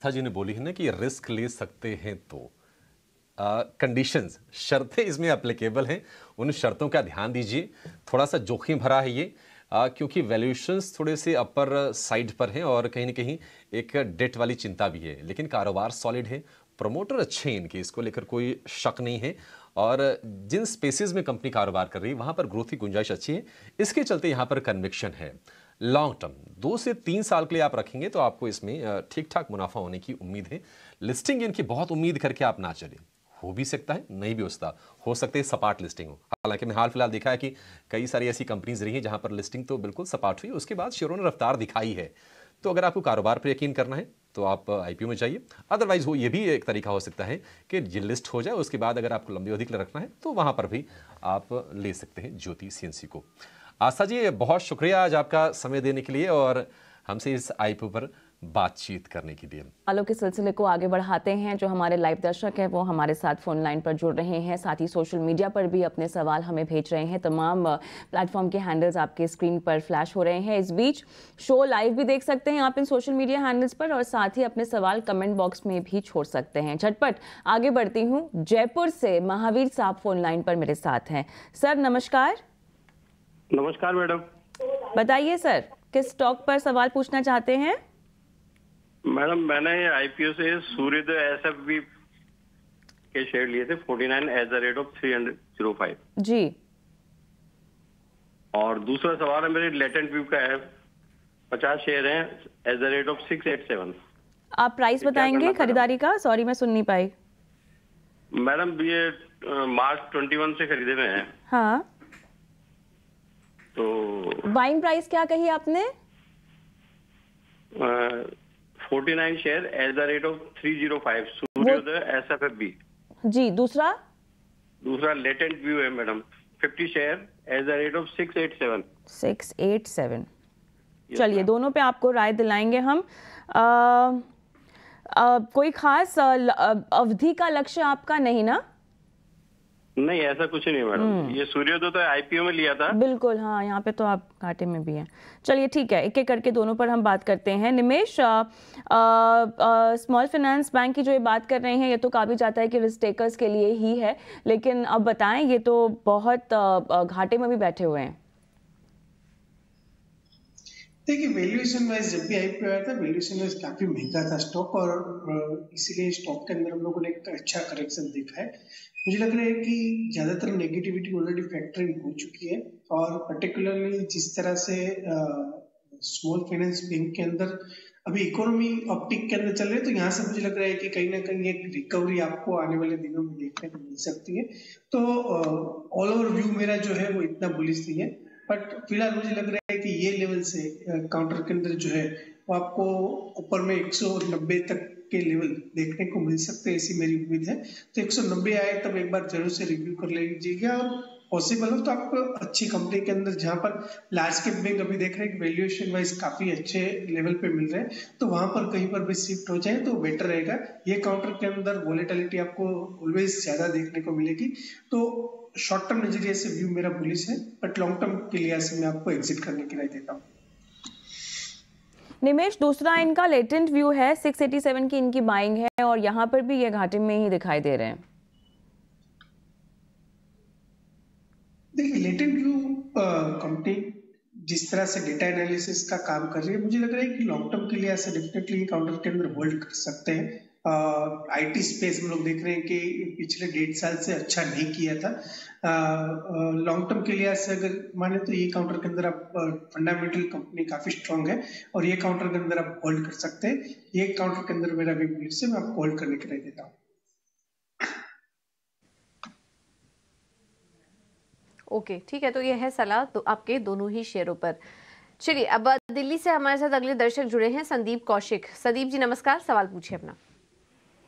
जी ने बोली है ना कि रिस्क ले सकते हैं, तो कंडीशंस, शर्तें इसमें एप्लीकेबल हैं, उन शर्तों का ध्यान दीजिए। थोड़ा सा जोखिम भरा है ये, क्योंकि वैल्यूएशंस थोड़े से अपर साइड पर हैं और कहीं ना कहीं एक डेट वाली चिंता भी है, लेकिन कारोबार सॉलिड है, प्रमोटर अच्छे हैं इनके, इसको लेकर कोई शक नहीं है। और जिन स्पेसेस में कंपनी कारोबार कर रही है वहाँ पर ग्रोथ की गुंजाइश अच्छी है, इसके चलते यहाँ पर कन्विक्शन है। लॉन्ग टर्म 2 से 3 साल के लिए आप रखेंगे तो आपको इसमें ठीक ठाक मुनाफा होने की उम्मीद है। लिस्टिंग इनकी बहुत उम्मीद करके आप ना चलें, हो भी सकता है नहीं भी हो सकते है सपाट लिस्टिंग हो। हालांकि मैं हाल फिलहाल देखा है कि कई सारी ऐसी कंपनीज रही हैं जहां पर लिस्टिंग तो बिल्कुल सपाट हुई, उसके बाद शेयरों ने रफ्तार दिखाई है। तो अगर आपको कारोबार पर यकीन करना है तो आप आईपीओ में जाइए, अदरवाइज ये भी एक तरीका हो सकता है कि ये लिस्ट हो जाए, उसके बाद अगर आपको लंबी अवधि के लिए रखना है तो वहां पर भी आप ले सकते हैं ज्योति सीएनसी को। आस्था जी, बहुत शुक्रिया आज आपका समय देने के लिए और हमसे इस आईपीओ पर बातचीत करने के लिए। सवालों के सिलसिले को आगे बढ़ाते हैं। जो हमारे लाइव दर्शक हैं वो हमारे साथ फोन लाइन पर जुड़ रहे हैं, साथ ही सोशल मीडिया पर भी अपने सवाल हमें भेज रहे हैं। तमाम प्लेटफॉर्म के हैंडल्स आपके स्क्रीन पर फ्लैश हो रहे हैं। इस बीच शो लाइव भी देख सकते हैं आप इन सोशल मीडिया हैंडल्स पर, और साथ ही अपने सवाल कमेंट बॉक्स में भी छोड़ सकते हैं। झटपट आगे बढ़ती हूँ। जयपुर से महावीर साहब फोन लाइन पर मेरे साथ हैं। सर नमस्कार। नमस्कार मैडम। बताइए सर, किस स्टॉक पर सवाल पूछना चाहते हैं? मैडम मैंने आईपीओ से सूर्योदय एसएफबी के शेयर लिए थे 49 एट द रेट ऑफ 305 जी। और दूसरा सवाल है मेरे लेटेंट व्यू का है, 50 शेयर हैं एट द रेट ऑफ 687। आप प्राइस बताएंगे खरीदारी का? सॉरी मैं सुन नहीं पाई। मैडम ये मार्च 21 से खरीदे हुए हैं। हाँ, तो बाइंग प्राइस क्या कही आपने? 49 share at the rate of 305 सूर्योदय एसएफबी जी। दूसरा लेटेंट व्यू है madam, 50 share at the rate of 687। 687। चलिए दोनों पे आपको राय दिलाएंगे हम। कोई खास अवधि का लक्ष्य आपका नहीं ना? नहीं ऐसा कुछ नहीं मैडम, ये सूर्योदय तो आईपीओ में लिया था। बिल्कुल हाँ, यहाँ पे तो आप घाटे में भी हैं। चलिए ठीक है, एक एक करके दोनों पर हम बात करते हैं। निमेश, स्मॉल फाइनेंस बैंक की जो ये बात कर रहे हैं ये तो कहा भी जाता है कि रिस्क टेकर्स के लिए ही है, लेकिन अब बताएं ये तो बहुत घाटे में भी बैठे हुए हैं। देखिए वैल्यूएशन वाइज जब भी आईपीओ आया था वैल्यूएशन वाइज काफी महंगा था स्टॉक, और इसीलिए स्टॉक के अंदर हम लोगों ने एक अच्छा करेक्शन देखा है। मुझे लग रहा है कि ज्यादातर नेगेटिविटी ऑलरेडी फैक्टरिंग हो चुकी है, और पर्टिकुलरली जिस तरह से स्मॉल फाइनेंस बैंक के अंदर अभी इकोनॉमी अपटिक के अंदर चल रही है, तो यहाँ से मुझे लग रहा है कि कहीं ना कहीं एक रिकवरी आपको आने वाले दिनों में देखने को मिल सकती है। तो ऑल ओवर व्यू मेरा जो है वो इतना बुलिश नहीं है, बट फिलहाल मुझे लग रहा है कि ये लेवल से काउंटर के अंदर जो है वो आपको ऊपर में 190 तक के लेवल देखने को मिल सकते हैं, ऐसी मेरी उम्मीद है। तो 190 आए तब एक बार जरूर से रिव्यू कर लीजिएगा, और पॉसिबल हो तो आप अच्छी कंपनी के अंदर जहां पर लार्ज कैप बैंक अभी देख रहे हैं कि वैल्यूएशन वाइज काफी अच्छे लेवल पे मिल रहे हैं, तो वहां पर कहीं पर भी शिफ्ट हो जाए तो बेटर रहेगा। ये काउंटर के अंदर वॉलेटिलिटी आपको ऑलवेज ज्यादा देखने को मिलेगी, तो शॉर्ट टर्म नजरिए से व्यू मेरा बुलिश है, बट लॉन्ग टर्म के लिहाज से मैं आपको एग्जिट करने की राय देता हूँ। निमेश, दूसरा इनका लेटेंट व्यू है, 687 की इनकी बाइंग है, और यहाँ पर भी ये घाटे में ही दिखाई दे रहे हैं। देखिए लेटेंट व्यू कंपनी जिस तरह से डेटा एनालिसिस का काम कर रही है, मुझे लग रहा है कि लॉन्ग टर्म के लिए ऐसे डेफिनेटली काउंटर के अंदर होल्ड कर सकते हैं। आईटी स्पेस में लोग देख रहे हैं कि पिछले 1.5 साल से अच्छा नहीं किया था। लॉन्ग टर्म के लिहाज से अगर माने तो ये काउंटर के अंदर आप फंडामेंटल कंपनी काफी स्ट्रांग है और ये काउंटर के अंदर आप होल्ड कर सकते हैं। ये काउंटर के अंदर मेरा भी बुलिश है, मैं आपको होल्ड करने के लिए देता हूँ। ओके, ठीक है, तो ये है सलाह तो आपके दोनों ही शेयरों पर। चलिए, अब दिल्ली से हमारे साथ अगले दर्शक जुड़े हैं, संदीप कौशिक। संदीप जी नमस्कार, सवाल पूछिए अपना।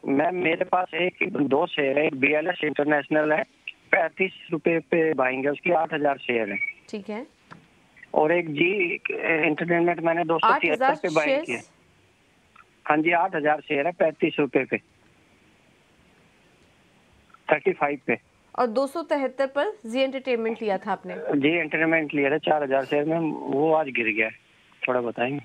मैम मेरे पास दो शेयर है, एक BLS इंटरनेशनल है 35 रुपए पे बाइंग है, उसकी 8,000 शेयर है। ठीक है। और एक जी इंटरनेट मैंने 273 पे बाइंग किया। हाँ जी, 8,000 शेयर है 35 रुपए पे, 35 पे। और 273 पर जी एंटरटेनमेंट लिया था आपने? जी एंटरटेनमेंट लिया था 4,000 शेयर में, वो आज गिर गया है, थोड़ा बताएंगे।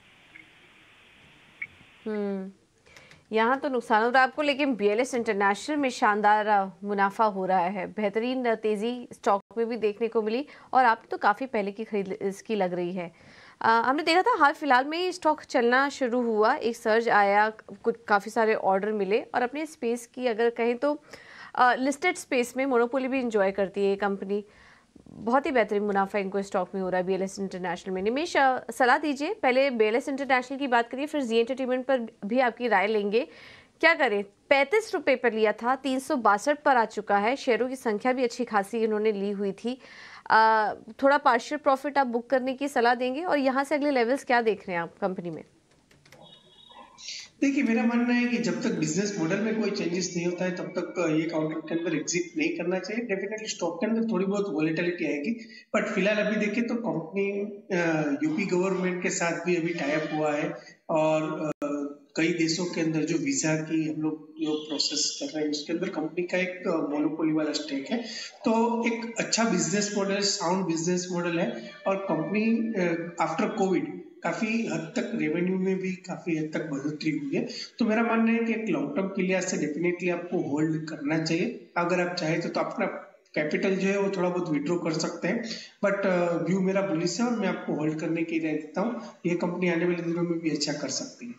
यहाँ तो नुकसान हो रहा है आपको, लेकिन BLS इंटरनेशनल में शानदार मुनाफा हो रहा है, बेहतरीन तेजी स्टॉक में भी देखने को मिली और आपने तो काफ़ी पहले की खरीद इसकी लग रही है। हमने देखा था हाल फिलहाल में स्टॉक चलना शुरू हुआ, एक सर्ज आया, कुछ काफ़ी सारे ऑर्डर मिले और अपने स्पेस की अगर कहें तो लिस्टेड स्पेस में मोनोपोली भी इंजॉय करती है ये कंपनी। बहुत ही बेहतरीन मुनाफा इनको स्टॉक में हो रहा है BLS इंटरनेशनल में। निमेश, सलाह दीजिए, पहले BLS इंटरनेशनल की बात करिए, फिर जी एंटरटेनमेंट पर भी आपकी राय लेंगे। क्या करें? 35 रुपये पर लिया था, 362 पर आ चुका है, शेयरों की संख्या भी अच्छी खासी इन्होंने ली हुई थी। थोड़ा पार्शियल प्रॉफिट आप बुक करने की सलाह देंगे और यहाँ से अगले लेवल्स क्या देख रहे हैं आप कंपनी में? देखिए, मेरा मानना है कि जब तक बिजनेस मॉडल में कोई चेंजेस नहीं होता है तब तक ये काउंटर के अंदर एग्जिट नहीं करना चाहिए। डेफिनेटली स्टॉक के अंदर थोड़ी बहुत वॉलेटिलिटी आएगी, बट फिलहाल अभी देखिए तो कंपनी यूपी गवर्नमेंट के साथ भी अभी टाई अप हुआ है और कई देशों के अंदर जो वीजा की हम लोग जो प्रोसेस कर रहे हैं उसके अंदर कंपनी का एक मोनोपोली वाला स्टेक है। तो एक अच्छा business model, sound business model है और कंपनी आफ्टर कोविड काफी हद तक रेवेन्यू में भी काफी हद तक बढ़ोतरी हुई है। तो मेरा मानना है कि एक लॉन्ग टर्म के लिहाज से डेफिनेटली आपको होल्ड करना चाहिए। अगर आप चाहे तो अपना कैपिटल जो है वो थोड़ा बहुत विड्रॉ कर सकते हैं, बट व्यू मेरा बुलिश है और मैं आपको होल्ड करने की राय देता हूँ। ये कंपनी आने वाले दिनों में भी अच्छा कर सकती है।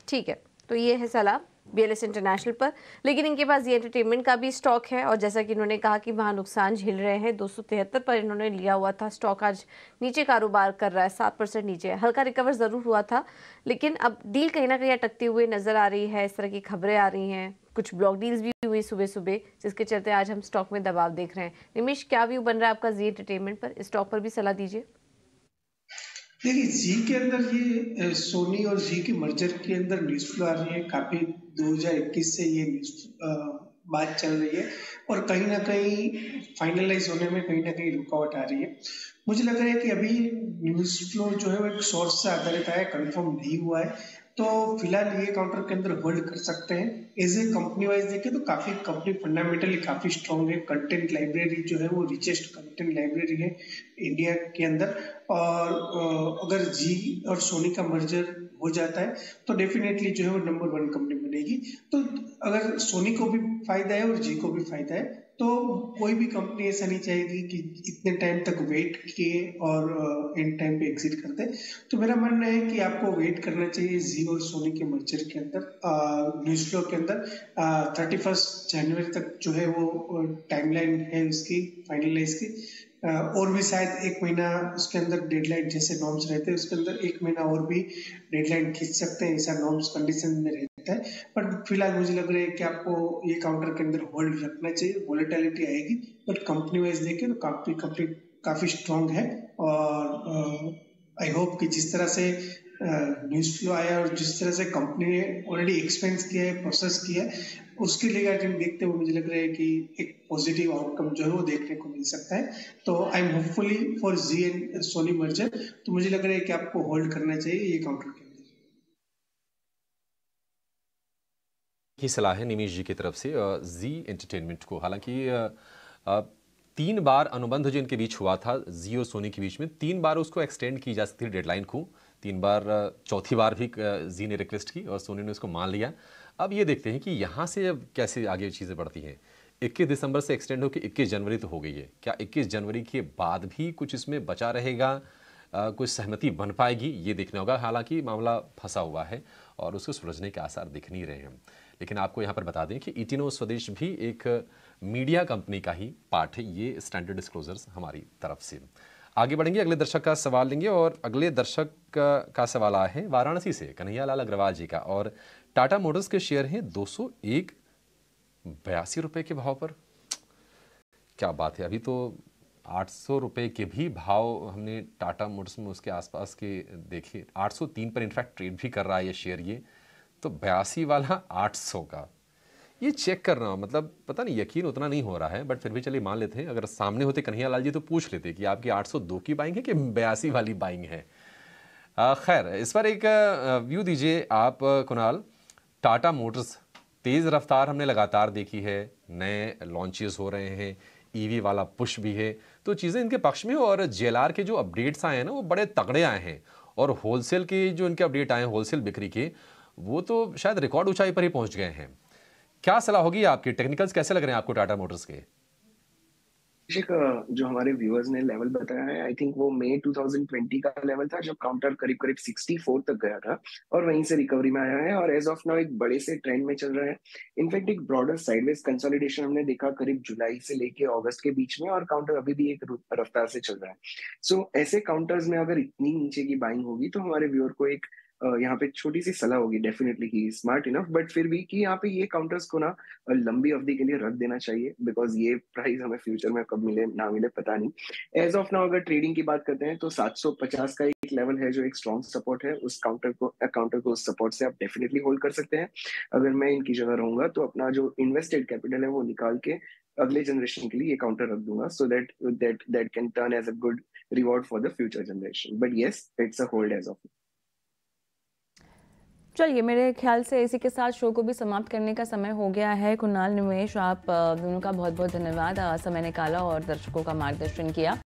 ठीक है, तो ये है सलाह BLS इंटरनेशनल पर, लेकिन इनके पास ये एंटरटेनमेंट का भी स्टॉक है और जैसा कि इन्होंने कहा कि वहाँ नुकसान झेल रहे हैं। 273 पर इन्होंने लिया हुआ था, स्टॉक आज नीचे कारोबार कर रहा है, 7% नीचे, हल्का रिकवर ज़रूर हुआ था, लेकिन अब डील कहीं ना कहीं अटकती हुए नज़र आ रही है। इस तरह की खबरें आ रही हैं, कुछ ब्लॉक डील्स भी हुई सुबह सुबह, जिसके चलते आज हम स्टॉक में दबाव देख रहे हैं। निमेश, क्या व्यू बन रहा है आपका जी एंटरटेनमेंट पर? इस स्टॉक पर भी सलाह दीजिए। देखिए, जी के अंदर ये सोनी और जी के मर्जर के अंदर न्यूज फ्लो आ रही है, काफी 2021 से ये बात चल रही है और कहीं ना कहीं फाइनलाइज होने में कहीं ना कहीं रुकावट आ रही है। मुझे लग रहा है कि अभी न्यूज फ्लो जो है वो एक सोर्स से आधारित है, कंफर्म नहीं हुआ है, तो फिलहाल ये काउंटर के अंदर होल्ड कर सकते हैं। एज ए कंपनी वाइज देखें तो काफी कंपनी फंडामेंटली काफी स्ट्रांग है। कंटेंट लाइब्रेरी जो है वो रिचेस्ट कंटेंट लाइब्रेरी है इंडिया के अंदर, और अगर जी और सोनी का मर्जर हो जाता है तो डेफिनेटली जो है वो नंबर 1 कंपनी बनेगी। तो अगर सोनी को भी फायदा है और जी को भी फायदा है, तो कोई भी कंपनी ऐसा नहीं चाहेगी कि इतने टाइम तक वेट किए और एंड टाइम पे एग्जिट कर दे। तो मेरा मानना है कि आपको वेट करना चाहिए जी और सोनी के मर्जर के अंदर, न्यूज फ्लो के अंदर 31 जनवरी तक जो है वो टाइमलाइन है उसकी फाइनलाइज की, और भी शायद 1 महीना उसके अंदर डेडलाइन, जैसे नॉर्म्स रहते हैं उसके अंदर 1 महीना और भी डेडलाइन खींच सकते हैं, ऐसा नॉर्म्स कंडीशन में रहता है। बट फिलहाल मुझे लग रहा है कि आपको ये काउंटर के अंदर होल्ड रखना चाहिए। वॉलेटिलिटी आएगी बट कंपनी वाइज देखें तो काफी स्ट्रांग है और आई होप कि जिस तरह से न्यूज फ्लो आया और जिस तरह से कंपनी ने ऑलरेडी एक्सपेंस किया है, प्रोसेस किया है, उसके रिगार्डिंग देखते हुए मुझे लग रहा है कि एक पॉजिटिव आउटकम जो है वो देखने को मिल सकता है। तो I am hopefully for Zee and Sony merger, तो मुझे लग रहा है कि आपको होल्ड करना चाहिए ये काउंटर के अंदर। की सलाह है निमेश जी की तरफ से जी एंटरटेनमेंट को। हालांकि 3 बार अनुबंध जो इनके बीच हुआ था जी और सोनी के बीच में, 3 बार उसको एक्सटेंड की जा सकती थी डेडलाइन को, 3 बार, चौथी बार भी जी ने रिक्वेस्ट की और सोनी ने उसको मान लिया। अब ये देखते हैं कि यहाँ से अब कैसे आगे चीज़ें बढ़ती हैं। 21 दिसंबर से एक्सटेंड होकर 21 जनवरी तो हो गई है, क्या 21 जनवरी के बाद भी कुछ इसमें बचा रहेगा कुछ सहमति बन पाएगी ये देखना होगा। हालांकि मामला फंसा हुआ है और उसको सुलझने के आसार दिख नहीं रहे हैं। लेकिन आपको यहाँ पर बता दें कि इटिनो स्वदेश भी एक मीडिया कंपनी का ही पार्ट है। ये स्टैंडर्ड डिस्क्लोजर्स हमारी तरफ से। आगे बढ़ेंगे, अगले दर्शक का सवाल लेंगे और अगले दर्शक का सवाल आया है वाराणसी से कन्हैया लाल अग्रवाल जी का। और टाटा मोटर्स के शेयर हैं 201.82 रुपये के भाव पर। क्या बात है, अभी तो 800 रुपये के भी भाव हमने टाटा मोटर्स में उसके आसपास के देखे। 803 पर इनफैक्ट ट्रेड भी कर रहा है ये शेयर। ये तो 82 वाला 800 का ये चेक कर रहा हूँ, मतलब पता नहीं, यकीन उतना नहीं हो रहा है। बट फिर भी चलिए मान लेते हैं, अगर सामने होते कन्हैया लाल जी तो पूछ लेते कि आपकी 802 की बाइंग है कि 82 वाली बाइंग है। खैर, इस पर एक व्यू दीजिए आप कुणाल। टाटा मोटर्स तेज़ रफ्तार हमने लगातार देखी है, नए लॉन्चेस हो रहे हैं, ईवी वाला पुश भी है, तो चीज़ें इनके पक्ष में। और जेएलआर के जो अपडेट्स आए हैं ना वो बड़े तगड़े आए हैं। और होलसेल के जो इनके अपडेट आए हैं होलसेल बिक्री के, वो तो शायद रिकॉर्ड ऊंचाई पर ही पहुंच गए हैं। क्या सलाह होगी आपकी? टेक्निकल्स कैसे लग रहे हैं आपको टाटा मोटर्स के? जो हमारे व्यूअर्स ने लेवल बताया है, आई थिंक वो मई 2020 का लेवल था जब काउंटर करीब करीब 64 तक गया था और वहीं से रिकवरी में आया है और एज ऑफ नाउ एक बड़े से ट्रेंड में चल रहा है। इनफैक्ट एक ब्रॉडर साइडवेज कंसोलिडेशन हमने देखा करीब जुलाई से लेके अगस्त के बीच में, और काउंटर अभी भी एक रफ्तार से चल रहा है। सो ऐसे काउंटर्स में अगर इतनी नीचे की बाइंग होगी तो हमारे व्यूअर को एक यहाँ पे छोटी सी सलाह होगी, definitely he smart enough, but फिर भी कि यहाँ पे ये काउंटर्स को ना लंबी अवधि के लिए रख देना चाहिए, बिकॉज ये प्राइस हमें फ्यूचर में कब मिले ना मिले पता नहीं। एज ऑफ नाउ अगर ट्रेडिंग की बात करते हैं तो 750 का एक लेवल है जो एक स्ट्रॉन्ग सपोर्ट है। उस काउंटर को उस सपोर्ट से आप डेफिनेटली होल्ड कर सकते हैं। अगर मैं इनकी जगह रहूंगा तो अपना जो इन्वेस्टेड कैपिटल है वो निकाल के अगले जनरेशन के लिए ये काउंटर रख दूंगा, so that can turn as a good reward for the future generation. But yes, it's a hold as of. चलिए, मेरे ख्याल से इसी के साथ शो को भी समाप्त करने का समय हो गया है। कुणाल, निमेश, आप दोनों का बहुत बहुत धन्यवाद, समय निकाला और दर्शकों का मार्गदर्शन किया।